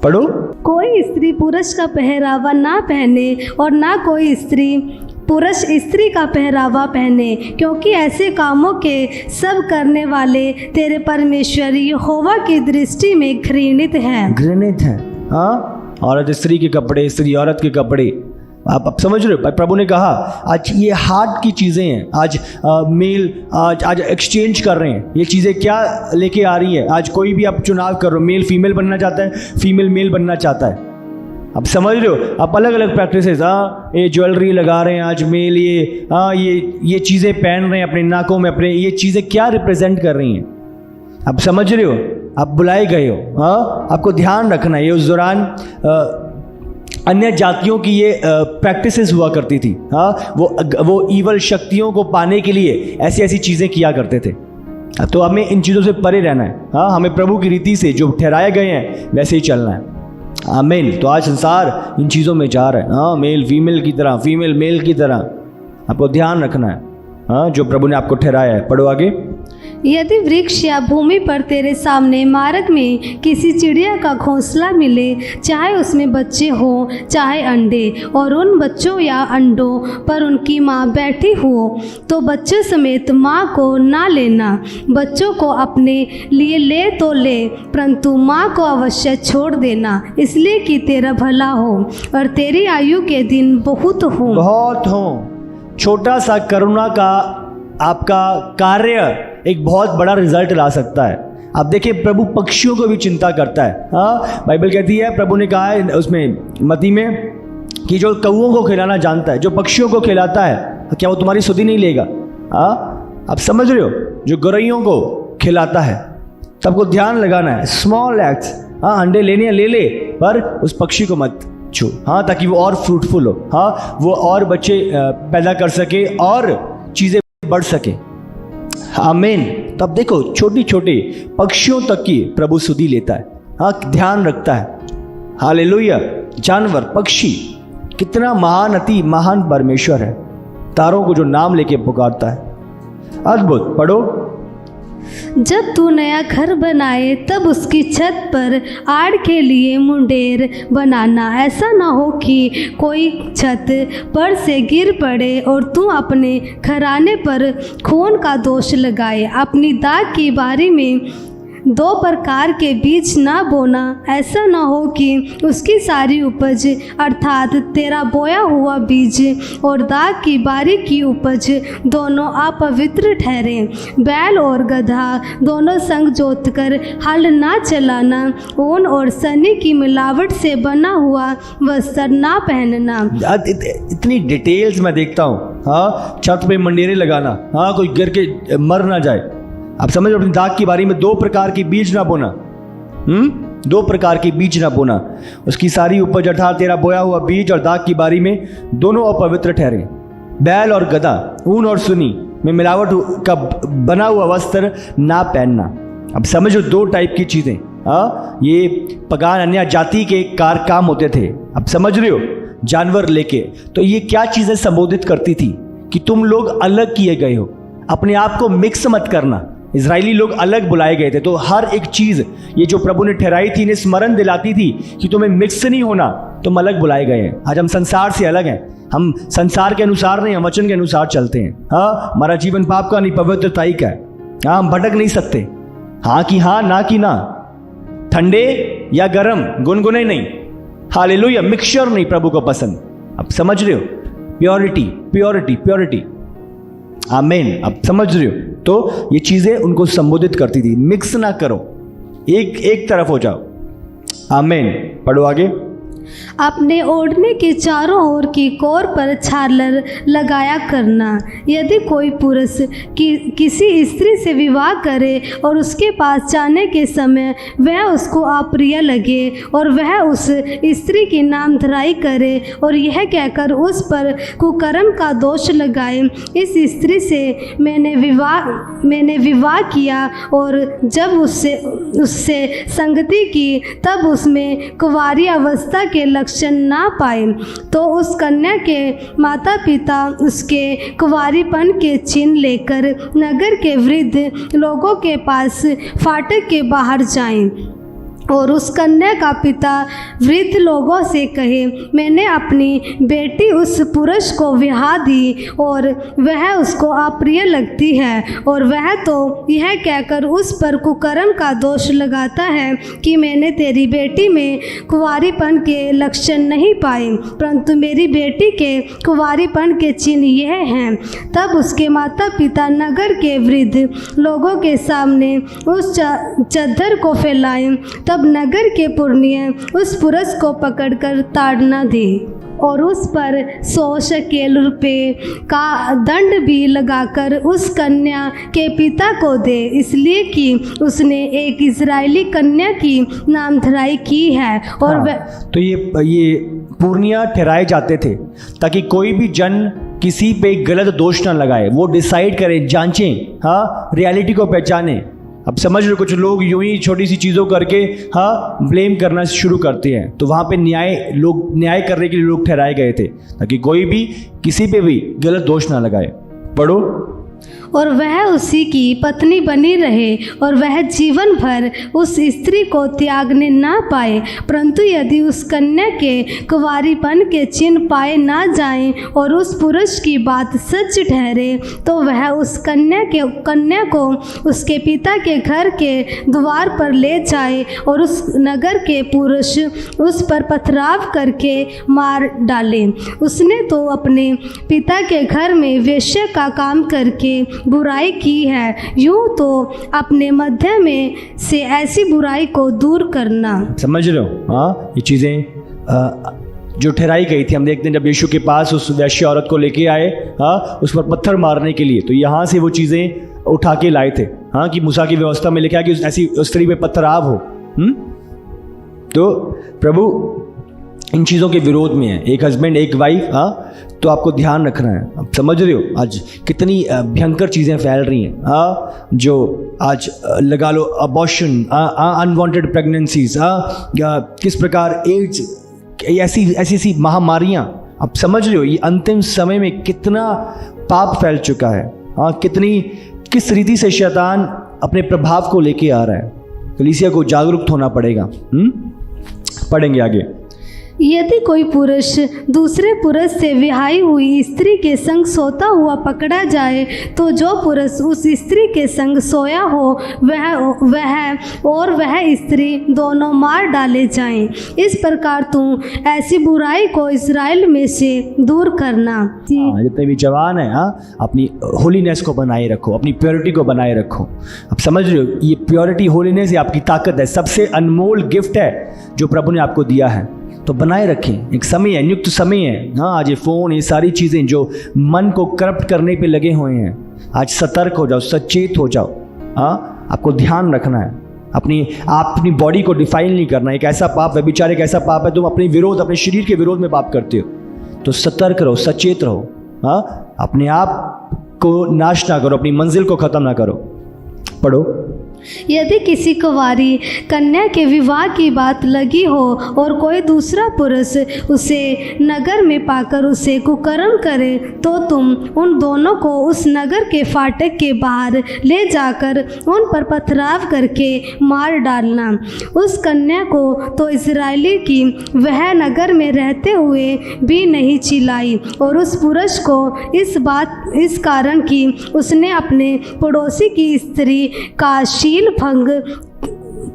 पढ़ो। कोई स्त्री पुरुष का पहरावा ना पहने और ना कोई पुरुष स्त्री का पहरावा पहने, क्योंकि ऐसे कामों के सब करने वाले तेरे परमेश्वर यहोवा की दृष्टि में घृणित है। घृणित है, हाँ। औरत स्त्री के कपड़े, स्त्री औरत के कपड़े, आप समझ रहे हो। प्रभु ने कहा आज ये हार्ट की चीज़ें हैं, आज मेल आज एक्सचेंज कर रहे हैं। ये चीज़ें क्या लेके आ रही है, आज कोई भी आप चुनाव कर रहे हो, मेल फीमेल बनना चाहता है, फीमेल मेल बनना चाहता है, आप समझ रहे हो? आप अलग अलग प्रैक्टिसेस, हाँ ये ज्वेलरी लगा रहे हैं आज मेल, ये हाँ ये चीज़ें पहन रहे हैं अपने नाकों में, अपने ये चीज़ें क्या रिप्रेजेंट कर रही हैं? आप समझ रहे हो? आप बुलाए गए हो, हाँ आपको ध्यान रखना है। ये उस दौरान अन्य जातियों की ये प्रैक्टिसेस हुआ करती थी, हाँ वो ईवल शक्तियों को पाने के लिए ऐसी ऐसी चीज़ें किया करते थे। तो हमें इन चीज़ों से परे रहना है, हाँ हमें प्रभु की रीति से जो ठहराए गए हैं वैसे ही चलना है। आमीन। तो आज संसार इन चीज़ों में जा रहा है, हाँ मेल फीमेल की तरह, फीमेल मेल की तरह। आपको ध्यान रखना है, हाँ जो प्रभु ने आपको ठहराया है। पढ़ो आगे। यदि वृक्ष या भूमि पर तेरे सामने मार्ग में किसी चिड़िया का घोंसला मिले, चाहे उसमें बच्चे हो चाहे अंडे, और उन बच्चों या अंडों पर उनकी माँ बैठी हो, तो बच्चों समेत माँ को ना लेना। बच्चों को अपने लिए ले तो ले, परंतु माँ को अवश्य छोड़ देना, इसलिए कि तेरा भला हो और तेरी आयु के दिन बहुत हो। छोटा सा करुणा का आपका कार्य एक बहुत बड़ा रिजल्ट ला सकता है। आप देखिए प्रभु पक्षियों को भी चिंता करता है, हाँ बाइबल कहती है, प्रभु ने कहा है उसमें मत्ती में कि जो कौओं को खिलाना जानता है, जो पक्षियों को खिलाता है, क्या वो तुम्हारी सुधि नहीं लेगा? हाँ आप समझ रहे हो? जो गौरैयों को खिलाता है, सबको ध्यान लगाना है। स्मॉल एक्ट्स, हाँ अंडे लेने ले ले, पर उस पक्षी को मत छू, हाँ ताकि वो और फ्रूटफुल हो, हाँ वो और बच्चे पैदा कर सके और चीज़ें बढ़ सके। आमीन। तब देखो छोटी छोटी पक्षियों तक की प्रभु सुधि लेता है, हाँ ध्यान रखता है। हालेलुया। जानवर, पक्षी, कितना महान, अति महान परमेश्वर है, तारों को जो नाम लेके पुकारता है। अद्भुत। पढ़ो। जब तू नया घर बनाए तब उसकी छत पर आड़ के लिए मुंडेर बनाना। ऐसा ना हो कि कोई छत पर से गिर पड़े और तू अपने घराने पर खून का दोष लगाए। अपनी दाख की बारी में दो प्रकार के बीज ना बोना। ऐसा ना हो कि उसकी सारी उपज अर्थात तेरा बोया हुआ बीज और दाख की बारी की उपज दोनों अपवित्र ठहरे। बैल और गधा दोनों संग जोतकर हल ना चलाना। ऊन और सनी की मिलावट से बना हुआ वस्त्र ना पहनना। इतनी डिटेल्स मैं देखता हूँ, हाँ छत पे मंडेरे लगाना, हाँ कोई गिर के मर ना जाए। आप समझ अपनी दाख की बारी में दो प्रकार की बीज ना बोना, दो प्रकार की बीज ना बोना। उसकी सारी उपज अर्थात तेरा बोया हुआ बीज और दाख की बारी में दोनों अपवित्र ठहरे। बैल और गधा, ऊन और सुनी में मिलावट का बना हुआ वस्त्र ना पहनना। अब समझो दो टाइप की चीजें, हाँ ये पगान अन्य जाति के काम होते थे। अब समझ रहे हो? जानवर लेके, तो ये क्या चीजें संबोधित करती थी कि तुम लोग अलग किए गए हो, अपने आप को मिक्स मत करना। इजरायली लोग अलग बुलाए गए थे, तो हर एक चीज़ ये जो प्रभु ने ठहराई थी, इन्हें स्मरण दिलाती थी कि तुम्हें मिक्स नहीं होना, तुम अलग बुलाए गए हैं। आज हम संसार से अलग हैं, हम संसार के अनुसार नहीं, हम वचन के अनुसार चलते हैं। हाँ हमारा जीवन पाप का नहीं, पवित्रताई का है। हाँ हम भटक नहीं सकते, हाँ कि हाँ ना कि ना, ठंडे या गर्म, गुनगुने नहीं। हालेलुया। मिक्सचर नहीं प्रभु को पसंद। अब समझ रहे हो? Purity purity purity. आमीन। अब समझ रहे हो? तो ये चीजें उनको संबोधित करती थी, मिक्स ना करो, एक तरफ हो जाओ। आमीन। पढ़ो आगे। अपने ओढ़ने के चारों ओर की कोर पर छालर लगाया करना। यदि कोई पुरुष किसी स्त्री से विवाह करे और उसके पास जाने के समय वह उसको अप्रिय लगे और वह उस स्त्री की नामधराई करे और यह कहकर उस पर कुकर्म का दोष लगाए, इस स्त्री से मैंने विवाह किया और जब उससे संगति की तब उसमें कुंवारी अवस्था के लक्षण ना पाए, तो उस कन्या के माता पिता उसके कुंवारीपन के चिन्ह लेकर नगर के वृद्ध लोगों के पास फाटक के बाहर जाएं और उस कन्या का पिता वृद्ध लोगों से कहे, मैंने अपनी बेटी उस पुरुष को ब्याह दी और वह उसको अप्रिय लगती है, और वह तो यह कहकर उस पर कुकर्म का दोष लगाता है कि मैंने तेरी बेटी में कुंवारीपन के लक्षण नहीं पाए, परंतु मेरी बेटी के कुंवारीपन के चिन्ह यह हैं। तब उसके माता पिता नगर के वृद्ध लोगों के सामने उस चद्दर को फैलाएं। तब तब नगर के पुरनिये उस पुरुष को पकड़कर ताड़ना दी और उस पर 100 शकेल रुपये का दंड भी लगाकर उस कन्या के पिता को दे, इसलिए कि उसने एक इजरायली कन्या की नामधराई की है। और तो ये पूर्णिया ठहराए जाते थे ताकि कोई भी जन किसी पे गलत दोष ना लगाए, वो डिसाइड करें, जांचें, हाँ, रियलिटी को पहचाने। अब समझ लो कुछ लोग यूं ही छोटी सी चीज़ों करके हाँ ब्लेम करना शुरू करते हैं, तो वहाँ पे न्याय करने के लिए लोग ठहराए गए थे ताकि कोई भी किसी पे भी गलत दोष ना लगाए। पढ़ो। और वह उसी की पत्नी बनी रहे और वह जीवन भर उस स्त्री को त्यागने ना पाए, परंतु यदि उस कन्या के कुंवारीपन के चिन्ह पाए ना जाएं और उस पुरुष की बात सच ठहरे, तो वह उस कन्या को उसके पिता के घर के द्वार पर ले जाए और उस नगर के पुरुष उस पर पथराव करके मार डाले। उसने तो अपने पिता के घर में वेश्या का काम करके बुराई की है, यूं तो अपने मध्य में से ऐसी बुराई को दूर करना। समझ रहे हो? हाँ, ये चीज़ें जो ठहराई गई थी। हम देखते हैं जब यीशु के पास उस वैश्य औरत को लेके आए, हाँ, उस पर पत्थर मारने के लिए, तो यहाँ से वो चीज़ें उठा के लाए थे, हाँ, कि मूसा की व्यवस्था में लिखा है कि ऐसी स्त्री पे पत्थराव हो। तो प्रभु इन चीज़ों के विरोध में है। एक हस्बैंड एक वाइफ, हाँ, तो आपको ध्यान रखना है। आप समझ रहे हो आज कितनी भयंकर चीज़ें फैल रही हैं, हाँ, जो आज लगा लो अबॉर्शन, अनवांटेड प्रेगनेंसीज, किस प्रकार एड्स, ऐसी महामारियाँ। आप समझ रहे हो ये अंतिम समय में कितना पाप फैल चुका है, हाँ, किस रीति से शैतान अपने प्रभाव को लेके आ रहा है। कलीसिया को जागरूक होना पड़ेगा। पढ़ेंगे आगे। यदि कोई पुरुष दूसरे पुरुष से विवाही हुई स्त्री के संग सोता हुआ पकड़ा जाए, तो जो पुरुष उस स्त्री के संग सोया हो वह स्त्री दोनों मार डाले जाएं। इस प्रकार तू ऐसी बुराई को इस्राएल में से दूर करना। जितने भी जवान है, हाँ, अपनी होलीनेस को बनाए रखो, अपनी प्योरिटी को बनाए रखो। आप समझ रहे हो ये प्योरिटी, होलीनेस ये आपकी ताकत है, सबसे अनमोल गिफ्ट है जो प्रभु ने आपको दिया है, तो बनाए रखें। एक समय है, नियुक्त समय है। हाँ, आज ये फ़ोन, ये सारी चीज़ें जो मन को करप्ट करने पे लगे हुए हैं, आज सतर्क हो जाओ, सचेत हो जाओ। हाँ, आपको ध्यान रखना है। अपनी बॉडी को डिफाइन नहीं करना। एक ऐसा पाप है, बेचारे एक ऐसा पाप है, तुम अपने शरीर के विरोध में पाप करते हो, तो सतर्क रहो, सचेत रहो। हाँ, अपने आप को नाश ना करो, अपनी मंजिल को ख़त्म ना करो। पढ़ो। यदि किसी कुंवारी कन्या के विवाह की बात लगी हो और कोई दूसरा पुरुष उसे नगर में पाकर उसे कुकर्म करे, तो तुम उन दोनों को उस नगर के फाटक के बाहर ले जाकर उन पर पथराव करके मार डालना। उस कन्या को तो इजरायली की वह नगर में रहते हुए भी नहीं चिल्लाई, और उस पुरुष को इस कारण कि उसने अपने पड़ोसी की स्त्री का शील भंग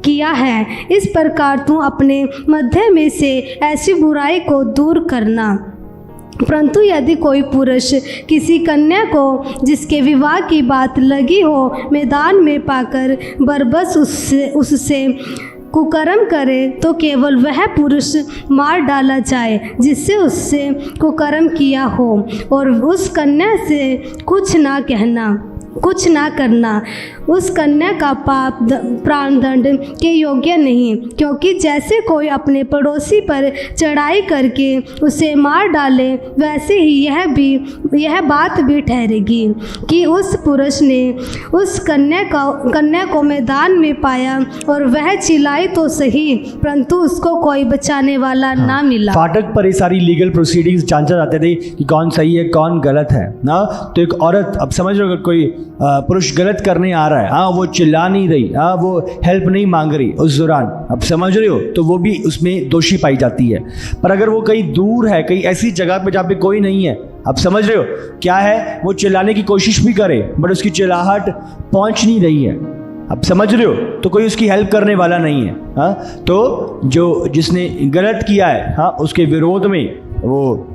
किया है। इस प्रकार तू अपने मध्य में से ऐसी बुराई को दूर करना। परंतु यदि कोई पुरुष किसी कन्या को जिसके विवाह की बात लगी हो मैदान में पाकर बरबस उससे कुकर्म करे, तो केवल वह पुरुष मार डाला जाए जिससे उससे कुकर्म किया हो, और उस कन्या से कुछ ना करना। उस कन्या का पाप प्राणदंड के योग्य नहीं, क्योंकि जैसे कोई अपने पड़ोसी पर चढ़ाई करके उसे मार डाले, वैसे ही यह बात भी ठहरेगी कि उस पुरुष ने उस कन्या को मैदान में पाया और वह चिल्लाई तो सही, परंतु उसको कोई बचाने वाला ना मिला। फाटक पर ये सारी लीगल प्रोसीडिंग्स जांचा जाते थे कि कौन सही है कौन गलत है ना। तो एक औरत, अब समझ रहे हो, कोई पुरुष गलत करने आ रहा है, हाँ, वो चिल्ला नहीं रही, हाँ, वो हेल्प नहीं मांग रही उस दौरान, अब समझ रहे हो, तो वो भी उसमें दोषी पाई जाती है। पर अगर वो कहीं दूर है, कहीं ऐसी जगह पे जहाँ पे कोई नहीं है, अब समझ रहे हो क्या है, वो चिल्लाने की कोशिश भी करे बट उसकी चिल्लाहट पहुंच नहीं रही है, अब समझ रहे हो, तो कोई उसकी हेल्प करने वाला नहीं है। हाँ, तो जिसने गलत किया है, हाँ, उसके विरोध में वो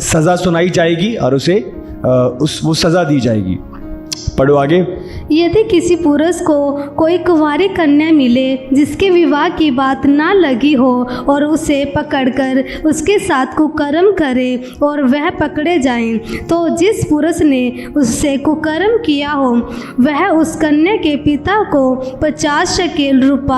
सज़ा सुनाई जाएगी और उसे वो सज़ा दी जाएगी। पढ़ो आगे। यदि किसी पुरुष को कोई कुंवारी कन्या मिले जिसके विवाह की बात ना लगी हो और उसे पकड़कर उसके साथ कुकर्म करे और वह पकड़े जाए, तो जिस पुरुष ने उससे कुकर्म किया हो वह उस कन्या के पिता को 50 शकेल रुपया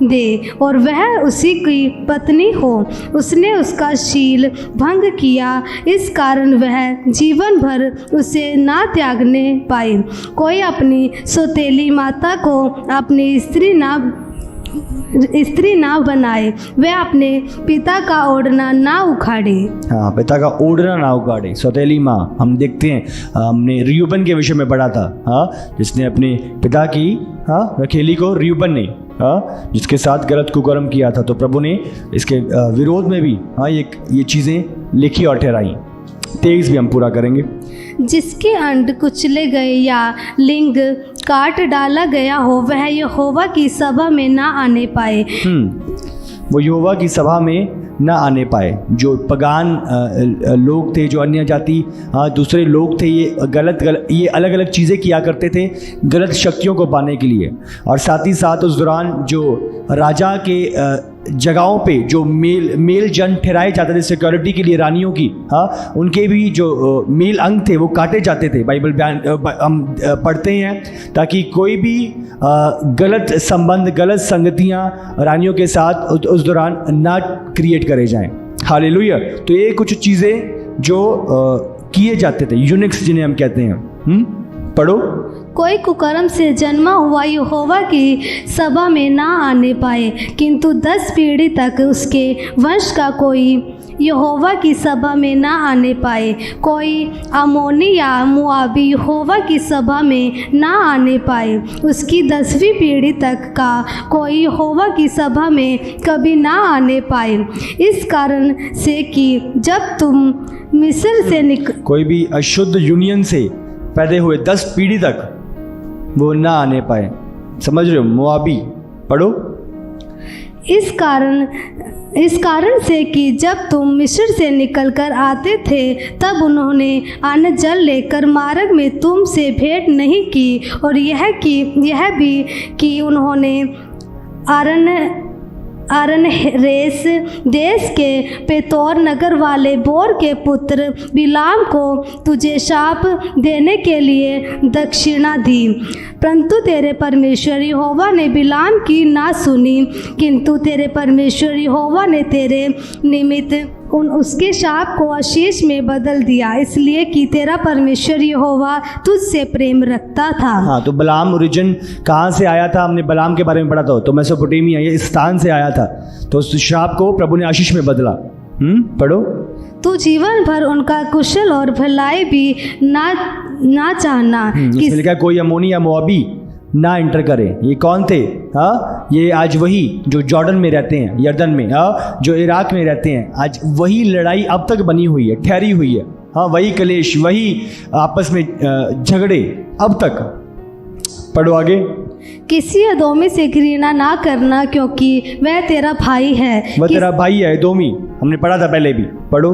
दे और वह उसी की पत्नी हो। उसने उसका शील भंग किया, इस कारण वह जीवन भर उसे ना त्यागने पाए। कोई अपनी सौतेली माता को अपनी स्त्री ना बनाए, वह अपने पिता का ओढ़ना ना उखाड़े। हाँ, पिता का ओढ़ना ना उखाड़े। सौतेली माँ हम देखते हैं, हमने रियूबन के विषय में पढ़ा था, हाँ, जिसने अपने पिता की रखेली को, रियूबन ने जिसके साथ गलत कुकर्म किया था, तो प्रभु ने इसके विरोध में भी ये चीज़ें लिखी और ठहराई। 23 भी हम पूरा करेंगे। जिसके अंड कुचले गए या लिंग काट डाला गया हो वह यहोवा की सभा में ना आने पाए। वो यहोवा की सभा में ना आने पाए। जो पगान लोग थे, जो अन्य जाति दूसरे लोग थे, ये अलग अलग चीज़ें किया करते थे गलत शक्तियों को पाने के लिए। और साथ ही साथ उस दौरान जो राजा के जगहों पे जो मेल जन ठहराए जाते थे सिक्योरिटी के लिए रानियों की, उनके भी जो मेल अंग थे वो काटे जाते थे। बाइबल बयान हम पढ़ते हैं, ताकि कोई भी गलत संबंध, गलत संगतियां रानियों के साथ उस दौरान ना क्रिएट करे जाएं। हालेलुया। तो ये कुछ चीज़ें जो किए जाते थे, यूनिक्स जिन्हें हम कहते हैं। पढ़ो। कोई कुकर्म से जन्मा हुआ यहोवा की सभा में ना आने पाए, किंतु 10 पीढ़ी तक उसके वंश का कोई यहोवा की सभा में ना आने पाए। कोई अमोनी या मुआबी यहोवा की सभा में ना आने पाए। उसकी 10वीं पीढ़ी तक का कोई यहोवा की सभा में कभी ना आने पाए। इस कारण से कि जब तुम मिस्र से कोई भी अशुद्ध यूनियन से पैदा हुए 10 पीढ़ी तक वो ना आने पाए। समझ रहे हो? मुआबी। पढ़ो। इस कारण से कि जब तुम मिस्र से निकलकर आते थे तब उन्होंने अन्न जल लेकर मार्ग में तुमसे भेंट नहीं की, और यह भी कि उन्होंने अरनहेरेस देश के पेतोर नगर वाले बोर के पुत्र बिलाम को तुझे शाप देने के लिए दक्षिणा दी, परंतु तेरे परमेश्वर यहोवा ने बिलाम की ना सुनी। किंतु तेरे परमेश्वर यहोवा ने तेरे निमित्त उसके शाप को आशीष में बदल दिया, इसलिए कि तेरा परमेश्वर यहोवा तुझसे प्रेम रखता था। हाँ, तो बलाम ओरिजिन कहाँ से आया था? हमने बलाम के बारे में पढ़ा था। तो मेसोपोटामिया, ये स्थान से आया था। तो उस शाप को प्रभु ने आशीष में बदला। पढ़ो। तू जीवन भर उनका कुशल और भलाई भी ना चाहना। इसमें लिखा कोई अमोनी या मोआबी ना इंटर करे। ये कौन थे? ये आज वही जो जॉर्डन में रहते हैं, यर्दन में, जो इराक में रहते हैं, आज वही लड़ाई अब तक बनी हुई है, ठहरी हुई है। वही कलेश, वही आपस में झगड़े अब तक। पढ़ो आगे। किसी अदोमी से घृणा ना करना, क्योंकि वह तेरा भाई है। वह तेरा भाई है, अदोमी, हमने पढ़ा था पहले भी। पढ़ो।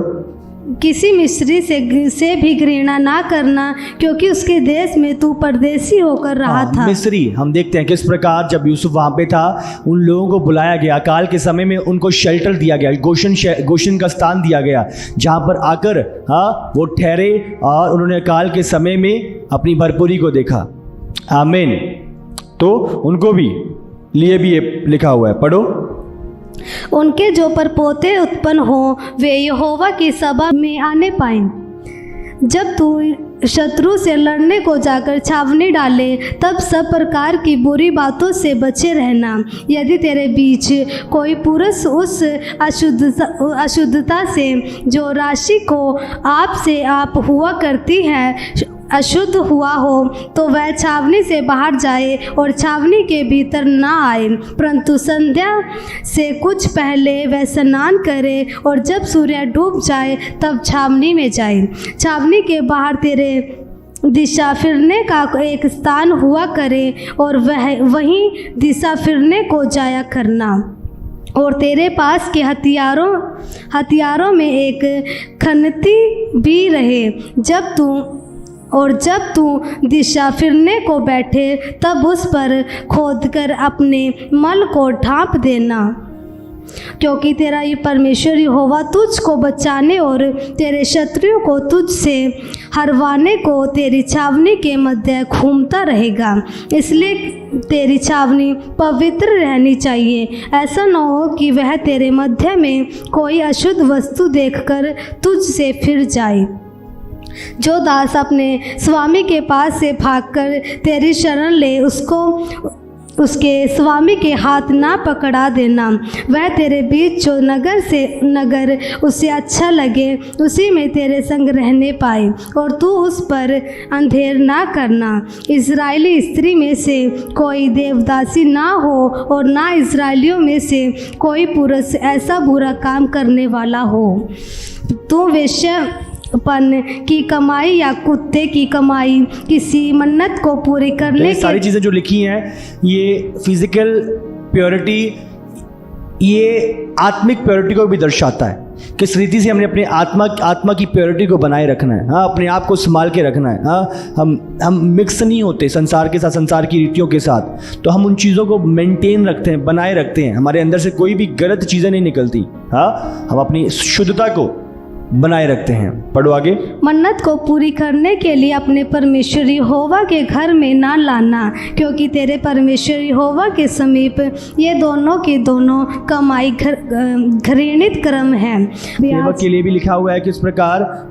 किसी मिस्री से भी घृणा ना करना, क्योंकि उसके देश में तू परदेसी होकर रहा था। मिस्री, हम देखते हैं किस प्रकार जब यूसुफ वहाँ पे था, उन लोगों को बुलाया गया, अकाल के समय में उनको शेल्टर दिया गया, गोशन का स्थान दिया गया, जहाँ पर आकर वो ठहरे और उन्होंने अकाल के समय में अपनी भरपूरी को देखा। आमीन। तो उनको भी लिए भी ये लिखा हुआ है। पढ़ो। उनके जो परपोते उत्पन्न हो वे यहोवा की सभा में आने पाएं। जब तू शत्रु से लड़ने को जाकर छावनी डाले तब सब प्रकार की बुरी बातों से बचे रहना। यदि तेरे बीच कोई पुरुष उस अशुद्धता से जो राशि को आप से आप हुआ करती है अशुद्ध हुआ हो, तो वह छावनी से बाहर जाए और छावनी के भीतर ना आए, परंतु संध्या से कुछ पहले वह स्नान करे और जब सूर्य डूब जाए तब छावनी में जाए। छावनी के बाहर तेरे दिशा फिरने का एक स्थान हुआ करे और वहीं दिशा फिरने को जाया करना। और तेरे पास के हथियारों में एक खनती भी रहे। जब तू और जब तू दिशा फिरने को बैठे तब उस पर खोदकर अपने मल को ढांप देना, क्योंकि तेरा ये परमेश्वर यहोवा तुझको बचाने और तेरे शत्रुओं को तुझसे हरवाने को तेरी छावनी के मध्य घूमता रहेगा। इसलिए तेरी छावनी पवित्र रहनी चाहिए। ऐसा न हो कि वह तेरे मध्य में कोई अशुद्ध वस्तु देखकर तुझसे फिर जाए। जो दास अपने स्वामी के पास से भागकर तेरी शरण ले, उसके स्वामी के हाथ ना पकड़ा देना। वह तेरे बीच जो नगर से नगर उसे अच्छा लगे उसी में तेरे संग रहने पाए, और तू उस पर अंधेर ना करना। इज़राइली स्त्री में से कोई देवदासी ना हो, और ना इज़राइलियों में से कोई पुरुष ऐसा बुरा काम करने वाला हो। तू वेश्यापन की कमाई या कुत्ते की कमाई किसी मन्नत को पूरी करने ये सारी चीज़ें जो लिखी हैं, ये फिजिकल प्योरिटी, ये आत्मिक प्योरिटी को भी दर्शाता है। किस रीति से हमने अपने आत्मा की प्योरिटी को बनाए रखना है। हाँ, अपने आप को संभाल के रखना है। हाँ, हम मिक्स नहीं होते संसार के साथ, संसार की रीतियों के साथ। तो हम उन चीज़ों को मेंटेन रखते हैं, बनाए रखते हैं। हमारे अंदर से कोई भी गलत चीज़ें नहीं निकलती। हाँ, हम अपनी शुद्धता को बनाए रखते हैं। पढ़ो आगे। मन्नत को पूरी करने के लिए अपने परमेश्वर यहोवा के घर में ना लाना, क्योंकि तेरे परमेश्वर यहोवा के समीप ये दोनों की दोनों कमाई घृणित क्रम है। सेवक के लिए भी लिखा हुआ है किस प्रकार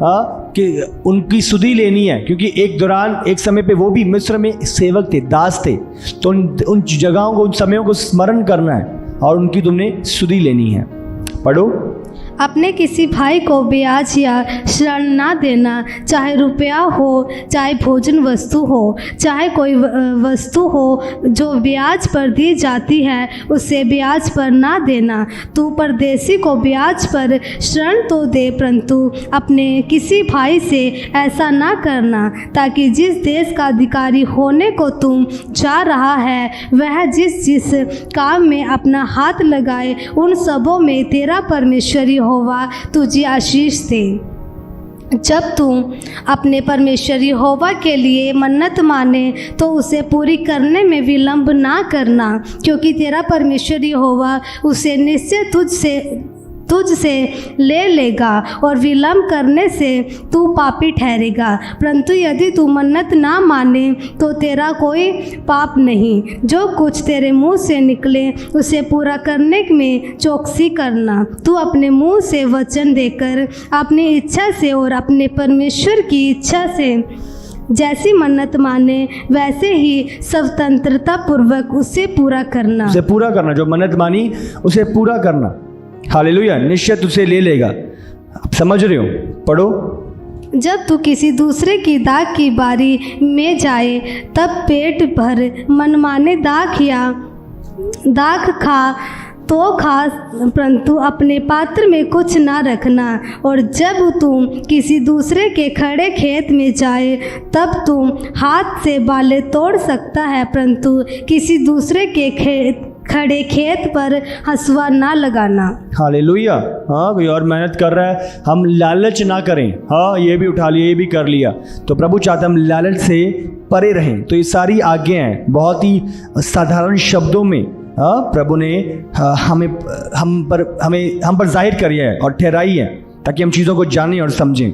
कि उनकी सुधि लेनी है, क्योंकि एक दौरान एक समय पे वो भी मिस्र में सेवक थे, दास थे। तो उन जगहों को, उन समयों को स्मरण करना है और उनकी तुमने सुधि लेनी है। पढ़ो। अपने किसी भाई को ब्याज या ऋण ना देना, चाहे रुपया हो, चाहे भोजन वस्तु हो, चाहे कोई वस्तु हो जो ब्याज पर दी जाती है, उसे ब्याज पर ना देना। तू परदेसी को ब्याज पर ऋण तो दे, परंतु अपने किसी भाई से ऐसा ना करना, ताकि जिस देश का अधिकारी होने को तुम जा रहा है, वह जिस जिस काम में अपना हाथ लगाए, उन सबों में तेरा परमेश्वर यहोवा तुझे आशीष दे। जब तू अपने परमेश्वर यहोवा के लिए मन्नत माने तो उसे पूरी करने में विलंब ना करना, क्योंकि तेरा परमेश्वर यहोवा उसे निश्चय तुझसे ले लेगा, और विलंब करने से तू पापी ठहरेगा। परंतु यदि तू मन्नत ना माने तो तेरा कोई पाप नहीं। जो कुछ तेरे मुंह से निकले उसे पूरा करने में चौकसी करना। तू अपने मुंह से वचन देकर अपनी इच्छा से और अपने परमेश्वर की इच्छा से जैसी मन्नत माने वैसे ही स्वतंत्रता पूर्वक उसे पूरा करना। उसे पूरा करना, जो मन्नत मानी उसे पूरा करना। हालेलुया, निश्चय तुझसे ले लेगा। आप समझ रहे हो? पढ़ो। जब तू किसी दूसरे की दाख की बारी में जाए तब पेट भर मनमाने दाख खा तो खा, परंतु अपने पात्र में कुछ ना रखना। और जब तुम किसी दूसरे के खड़े खेत में जाए तब तुम हाथ से बाले तोड़ सकता है, परंतु किसी दूसरे के खड़े खेत पर हंसुआ ना लगाना। हालेलुया। हाँ, कोई और मेहनत कर रहा है, हम लालच ना करें। हाँ, ये भी उठा लिया, ये भी कर लिया। तो प्रभु चाहते हम लालच से परे रहें। तो ये सारी आज्ञाएं हैं, बहुत ही साधारण शब्दों में प्रभु ने हम पर जाहिर करी है और ठहराई है, ताकि हम चीज़ों को जानें और समझें।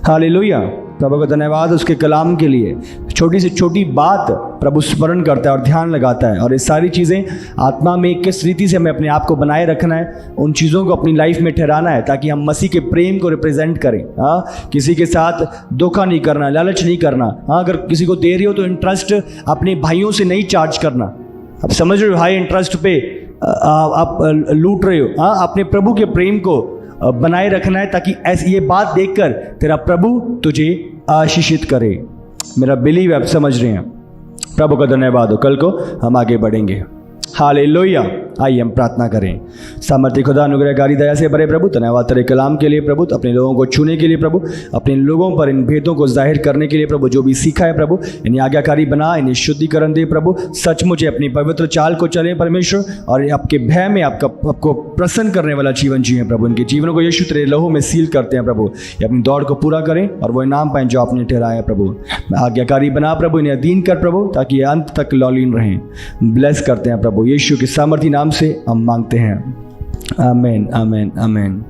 हालेलुया। प्रभु का धन्यवाद उसके कलाम के लिए। छोटी से छोटी बात प्रभु स्मरण करता है और ध्यान लगाता है, और ये सारी चीज़ें आत्मा में किस रीति से हमें अपने आप को बनाए रखना है, उन चीज़ों को अपनी लाइफ में ठहराना है, ताकि हम मसीह के प्रेम को रिप्रेजेंट करें। हाँ, किसी के साथ धोखा नहीं करना, लालच नहीं करना। हाँ, अगर किसी को दे रही हो तो इंटरेस्ट अपने भाइयों से नहीं चार्ज करना। आप समझ रहे हो? हाई इंटरेस्ट पे आप लूट रहे हो। हाँ, अपने प्रभु के प्रेम को बनाए रखना है, ताकि ऐसी ये बात देखकर तेरा प्रभु तुझे आशीषित करे। मेरा बिलीव आप समझ रहे हैं। प्रभु का धन्यवाद हो। कल को हम आगे बढ़ेंगे। हालेलुया। आइए हम प्रार्थना करें। सामर्थ्य खुदा, अनुग्रहकारी दया से भरे प्रभु, धन्यवाद तेरे कलाम के लिए प्रभु, अपने लोगों को छूने के लिए प्रभु, अपने लोगों पर इन भेदों को जाहिर करने के लिए प्रभु, जो भी सीखा है प्रभु इन्हें आज्ञाकारी बना, इन्हें शुद्धिकरण दे प्रभु, सचमुच अपनी पवित्र चाल को चले परमेश्वर, और आपके भय में आपको प्रसन्न करने वाला जीवन जिए प्रभु। इनके जीवनों को यीशु तेरे लहू में सील करते हैं प्रभु, ये अपनी दौड़ को पूरा करें और वो इनाम पाएं जो आपने ठहराया प्रभु। आज्ञाकारी बना प्रभु, इन्हें अधीन कर प्रभु, ताकि ये अंत तक लौलीन रहें। ब्लेस करते हैं प्रभु, यीशु के सामर्थी नाम से हम मांगते हैं, आमीन आमीन आमीन।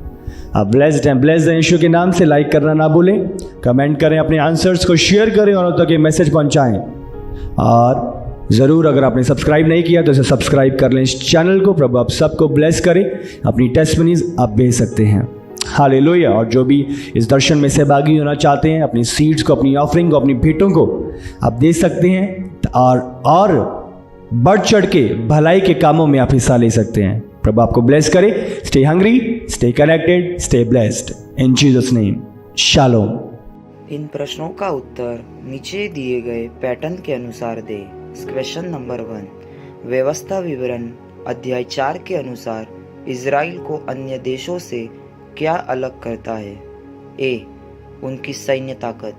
आप ब्लेस्ड हैं, ब्लेस्ड हैं यीशु के नाम से। लाइक करना ना भूलें, कमेंट करें, अपने आंसर्स को शेयर करें और उन तक ये मैसेज पहुंचाएं। और ज़रूर अगर आपने सब्सक्राइब नहीं किया तो इसे सब्सक्राइब कर लें इस चैनल को। प्रभु आप सबको ब्लेस करें। अपनी टेस्टमनीज आप भेज सकते हैं। हालेलुया। और जो भी इस दर्शन में सहभागी होना चाहते हैं, अपनी सीड्स को, अपनी ऑफरिंग को, अपनी भेंटों को आप दे सकते हैं और बढ़ चढ़ के भलाई के कामों में आप हिस्सा ले सकते हैं। प्रभु आपको ब्लेस करे। Stay hungry, stay connected, stay blessed in Jesus name. Shalom. इन प्रश्नों का उत्तर नीचे दिए गए पैटर्न के अनुसार दे। क्वेश्चन नंबर 1, व्यवस्था विवरण अध्याय 4 के अनुसार इजराइल को अन्य देशों से क्या अलग करता है? ए, उनकी सैन्य ताकत,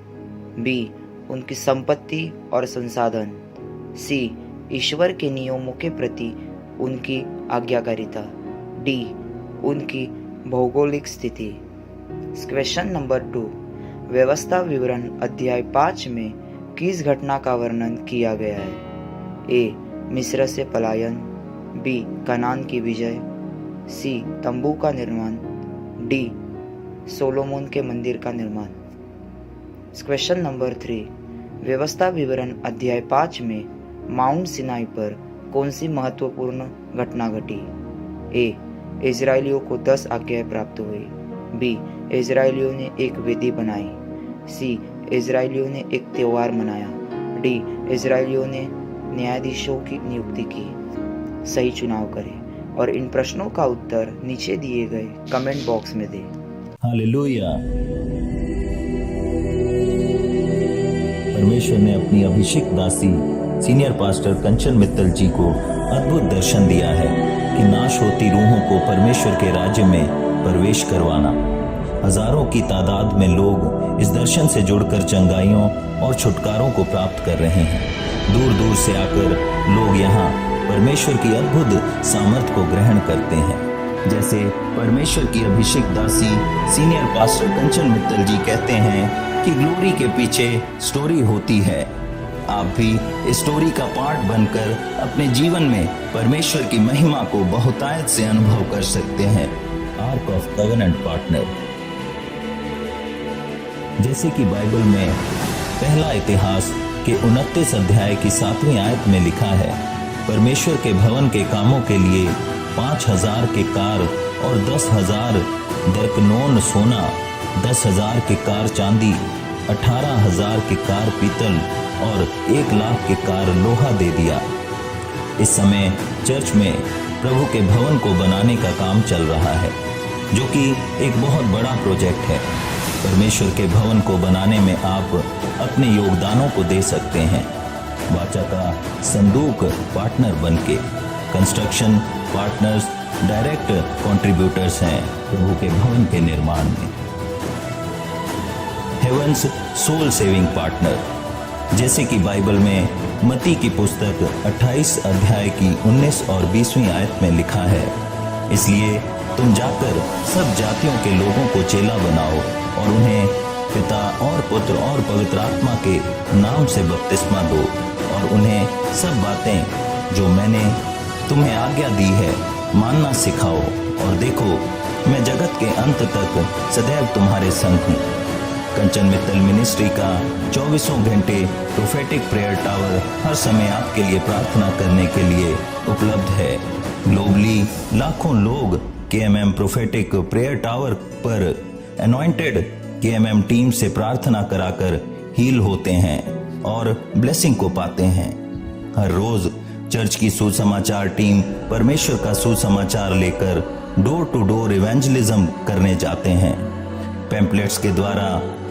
बी, उनकी संपत्ति और संसाधन, सी, ईश्वर के नियमों के प्रति उनकी आज्ञाकारिता, डी, उनकी भौगोलिक स्थिति। क्वेश्चन नंबर 2, व्यवस्था विवरण अध्याय 5 में किस घटना का वर्णन किया गया है? ए, मिस्र से पलायन, बी, कनान की विजय, सी, तंबू का निर्माण, डी, सोलोमोन के मंदिर का निर्माण। क्वेश्चन नंबर 3, व्यवस्था विवरण अध्याय 5 में माउंट सिनाई पर कौन सी महत्वपूर्ण घटना घटी? ए, इजराइलियों को 10 आज्ञाएं प्राप्त हुई, बी, इजराइलियों ने एक वेदी बनाई, सी, इजराइलियों ने एक त्योहार मनाया, डी, इजराइलियों ने न्यायाधीशों की नियुक्ति की। सही चुनाव करें और इन प्रश्नों का उत्तर नीचे दिए गए कमेंट बॉक्स में दें। हालेलुया। परमेश्वर ने अपनी अभिषिक्त दासी सीनियर पास्टर कंचन मित्तल जी को अद्भुत दर्शन दिया है कि नाश होती रूहों को परमेश्वर के राज्य में प्रवेश करवाना। हजारों की तादाद में लोग इस दर्शन से जुड़कर चंगाइयों और छुटकारों को प्राप्त कर रहे हैं। दूर दूर से आकर लोग यहाँ परमेश्वर की अद्भुत सामर्थ को ग्रहण करते हैं। जैसे परमेश्वर की अभिषिक्त दासी सीनियर पास्टर कंचन मित्तल जी कहते हैं कि ग्लोरी के पीछे स्टोरी होती है। आप भी इस स्टोरी का पार्ट बनकर अपने जीवन में परमेश्वर की महिमा को बहुतायत से अनुभव कर सकते हैं। Arc of covenant partner. जैसे कि बाइबल में पहला इतिहास के 29 अध्याय की 7वीं आयत में लिखा है, परमेश्वर के भवन के कामों के लिए 5000 के कार और 10,000 दरकनोन सोना, 10,000 के कार चांदी, 18,000 के कार पीतल और 1,00,000 के कार लोहा दे दिया। इस समय चर्च में प्रभु के भवन को बनाने का काम चल रहा है, जो कि एक बहुत बड़ा प्रोजेक्ट है। परमेश्वर के भवन को बनाने में आप अपने योगदानों को दे सकते हैं। वाचा का संदूक पार्टनर बनके। कंस्ट्रक्शन पार्टनर्स डायरेक्ट कंट्रीब्यूटर्स हैं प्रभु के भवन के निर्माण में। Heavens soul saving partner. जैसे कि बाइबल में मत्ती की पुस्तक 28 अध्याय की 19 और 20वीं आयत में लिखा है, इसलिए तुम जाकर सब जातियों के लोगों को चेला बनाओ और उन्हें पिता और पुत्र और पवित्र आत्मा के नाम से बपतिस्मा दो और उन्हें सब बातें जो मैंने तुम्हें आज्ञा दी है मानना सिखाओ, और देखो मैं जगत के अंत तक सदैव तुम्हारे संग हूँ। कंचन मित्तल मिनिस्ट्री का 24 घंटे प्रोफेटिक प्रेयर टावर हर समय आपके लिए प्रार्थना करने के लिए उपलब्ध है। ग्लोबली लाखों लोग KMM प्रोफेटिक प्रेयर टावर पर अनॉइंटेड KMM टीम से प्रार्थना कराकर हील होते हैं और ब्लेसिंग को पाते हैं। हर रोज चर्च की सुसमाचार टीम परमेश्वर का सुसमाचार लेकर डोर टू डोर इवेंजलिज्म करने जाते हैं। पैम्पलेट्स के द्वारा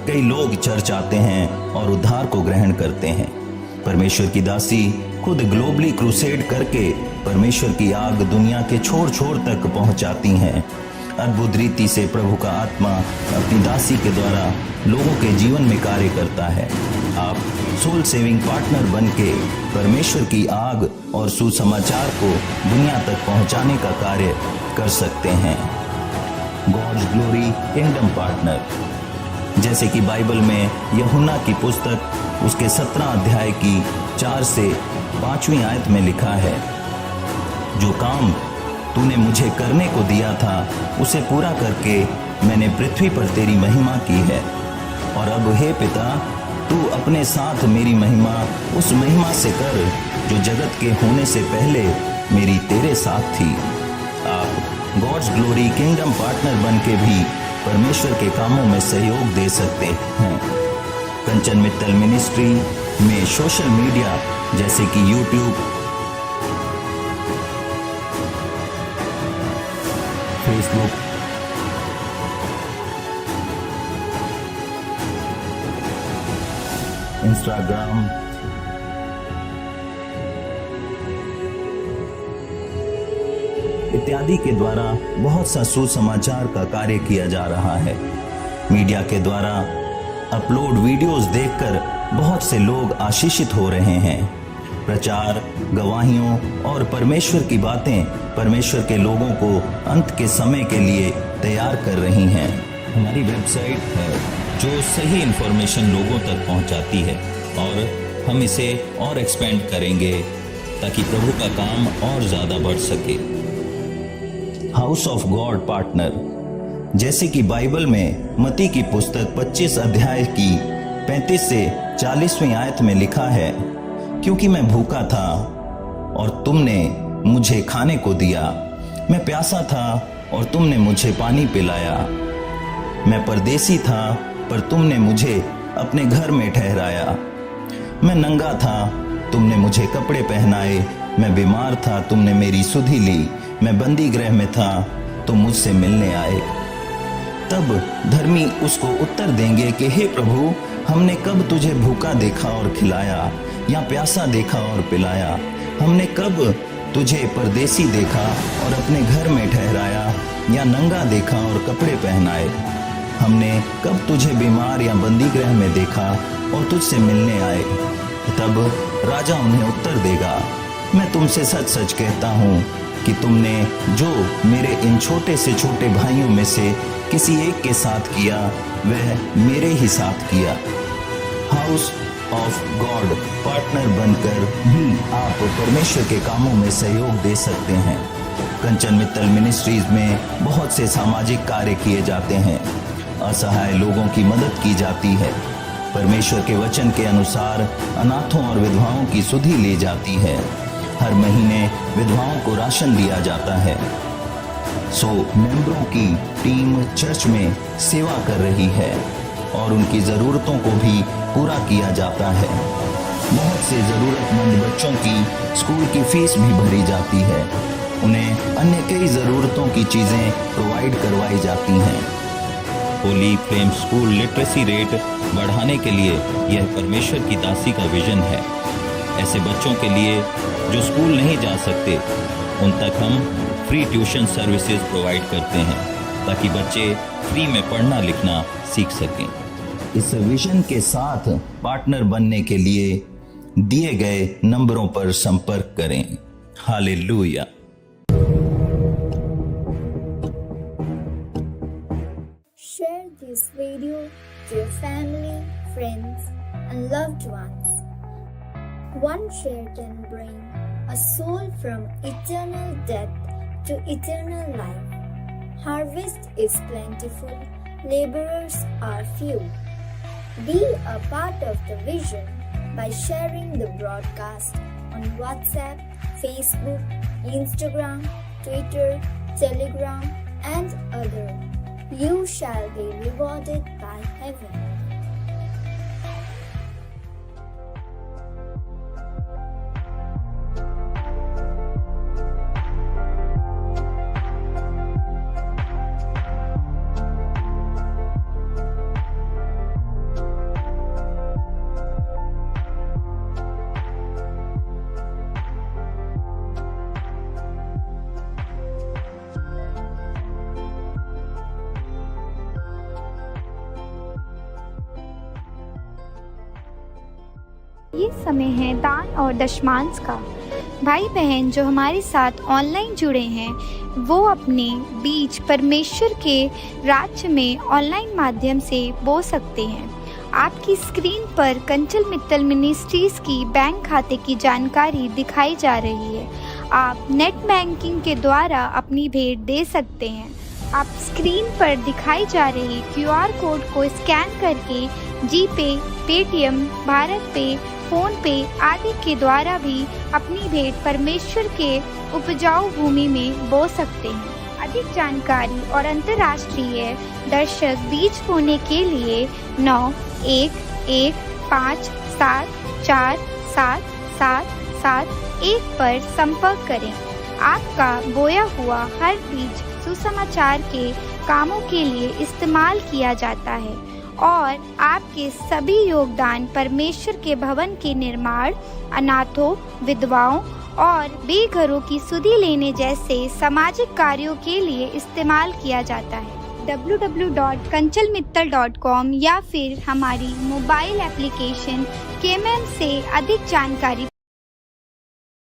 कई लोग चर्च आते हैं और उद्धार को ग्रहण करते हैं। परमेश्वर की दासी खुद ग्लोबली क्रूसेड करके परमेश्वर की आग दुनिया के छोर छोर तक पहुंचाती हैं। अद्भुत रीति से प्रभु का आत्मा अपनी दासी के द्वारा लोगों के जीवन में कार्य करता है। आप सोल सेविंग पार्टनर बन के परमेश्वर की आग और सुसमाचार को दुनिया तक पहुंचाने का कार्य कर सकते हैं। गॉड्स ग्लोरी किंगडम पार्टनर, जैसे कि बाइबल में यूहन्ना की पुस्तक उसके 17 अध्याय की 4 से 5वीं आयत में लिखा है, जो काम तूने मुझे करने को दिया था उसे पूरा करके मैंने पृथ्वी पर तेरी महिमा की है। और अब हे पिता, तू अपने साथ मेरी महिमा उस महिमा से कर जो जगत के होने से पहले मेरी तेरे साथ थी। आप गॉड्स ग्लोरी किंगडम पार्टनर बन के भी परमेश्वर के कामों में सहयोग दे सकते हैं। कंचन मित्तल मिनिस्ट्री में सोशल मीडिया जैसे कि यूट्यूब, फेसबुक, इंस्टाग्राम, इत्यादि के द्वारा बहुत सा सुसमाचार का कार्य किया जा रहा है। मीडिया के द्वारा अपलोड वीडियोस देखकर बहुत से लोग आशीषित हो रहे हैं। प्रचार, गवाहियों और परमेश्वर की बातें परमेश्वर के लोगों को अंत के समय के लिए तैयार कर रही हैं। हमारी वेबसाइट है जो सही इंफॉर्मेशन लोगों तक पहुंचाती है, और हम इसे और एक्सपेंड करेंगे ताकि प्रभु का काम और ज्यादा बढ़ सके। हाउस ऑफ गॉड पार्टनर, जैसे कि बाइबल में मत्ती की पुस्तक 25 अध्याय की 35 से 40वीं आयत में लिखा है, क्योंकि मैं भूखा था और तुमने मुझे खाने को दिया, मैं प्यासा था और तुमने मुझे पानी पिलाया, मैं परदेसी था पर तुमने मुझे अपने घर में ठहराया, मैं नंगा था तुमने मुझे कपड़े पहनाए, मैं बीमार था तुमने मेरी सुधि ली, मैं बंदी गृह में था तुम मुझसे मिलने आए। तब धर्मी उसको उत्तर देंगे कि हे प्रभु, हमने कब तुझे भूखा देखा और खिलाया, या प्यासा देखा और पिलाया? हमने कब तुझे परदेसी देखा और अपने घर में ठहराया, या नंगा देखा और कपड़े पहनाए? हमने कब तुझे बीमार या बंदी गृह में देखा और तुझसे मिलने आए? तब राजा उन्हें उत्तर देगा, मैं तुमसे सच सच कहता हूँ कि तुमने जो मेरे इन छोटे से छोटे भाइयों में से किसी एक के साथ किया, वह मेरे ही साथ किया। हाउस ऑफ गॉड पार्टनर बनकर भी आप परमेश्वर के कामों में सहयोग दे सकते हैं। कंचन मित्तल मिनिस्ट्रीज में बहुत से सामाजिक कार्य किए जाते हैं। असहाय लोगों की मदद की जाती है। परमेश्वर के वचन के अनुसार अनाथों और विधवाओं की सुधि ली जाती है। हर महीने विधवाओं को राशन दिया जाता है। मेंबरों की टीम चर्च में सेवा कर रही है और उनकी ज़रूरतों को भी पूरा किया जाता है। बहुत से ज़रूरतमंद बच्चों की स्कूल की फीस भी भरी जाती है। उन्हें अन्य कई ज़रूरतों की चीज़ें प्रोवाइड करवाई जाती हैं। Holi flame school literacy rate बढ़ाने के लिए यह परमेश्वर की दासी का विजन है। ऐसे बच्चों के लिए जो स्कूल नहीं जा सकते, उन तक हम फ्री ट्यूशन सर्विसेज प्रोवाइड करते हैं ताकि बच्चे फ्री में पढ़ना लिखना सीख सकें। इस विजन के साथ पार्टनर बनने के लिए दिए गए नंबरों पर संपर्क करें। Hallelujah. Share this video to your family, friends, and loved ones. One share can bring a soul from eternal death to eternal life. Harvest is plentiful, laborers are few. Be a part of the vision by sharing the broadcast on WhatsApp, Facebook, Instagram, Twitter, Telegram, and other. You shall be rewarded by heaven. ये समय है दान और दशमांश का। भाई बहन जो हमारे साथ ऑनलाइन जुड़े हैं वो अपने बीच परमेश्वर के राज्य में ऑनलाइन माध्यम से बो सकते हैं। आपकी स्क्रीन पर कंचल मित्तल मिनिस्ट्रीज की बैंक खाते की जानकारी दिखाई जा रही है। आप नेट बैंकिंग के द्वारा अपनी भेंट दे सकते हैं। आप स्क्रीन पर दिखाई जा रही QR कोड को स्कैन करके जीपे, पेटीएम, भारत पे, फोन पे आदि के द्वारा भी अपनी भेंट परमेश्वर के उपजाऊ भूमि में बो सकते हैं। अधिक जानकारी और अंतर्राष्ट्रीय दर्शक बीज बोने के लिए 9115747771 पर संपर्क करें। आपका बोया हुआ हर बीज सुसमाचार के कामों के लिए इस्तेमाल किया जाता है और आपके सभी योगदान परमेश्वर के भवन के निर्माण, अनाथों, विधवाओं और बेघरों की सुधि लेने जैसे सामाजिक कार्यों के लिए इस्तेमाल किया जाता है। www.kanchalmittal.com या फिर हमारी मोबाइल एप्लीकेशन केएमएम से अधिक जानकारी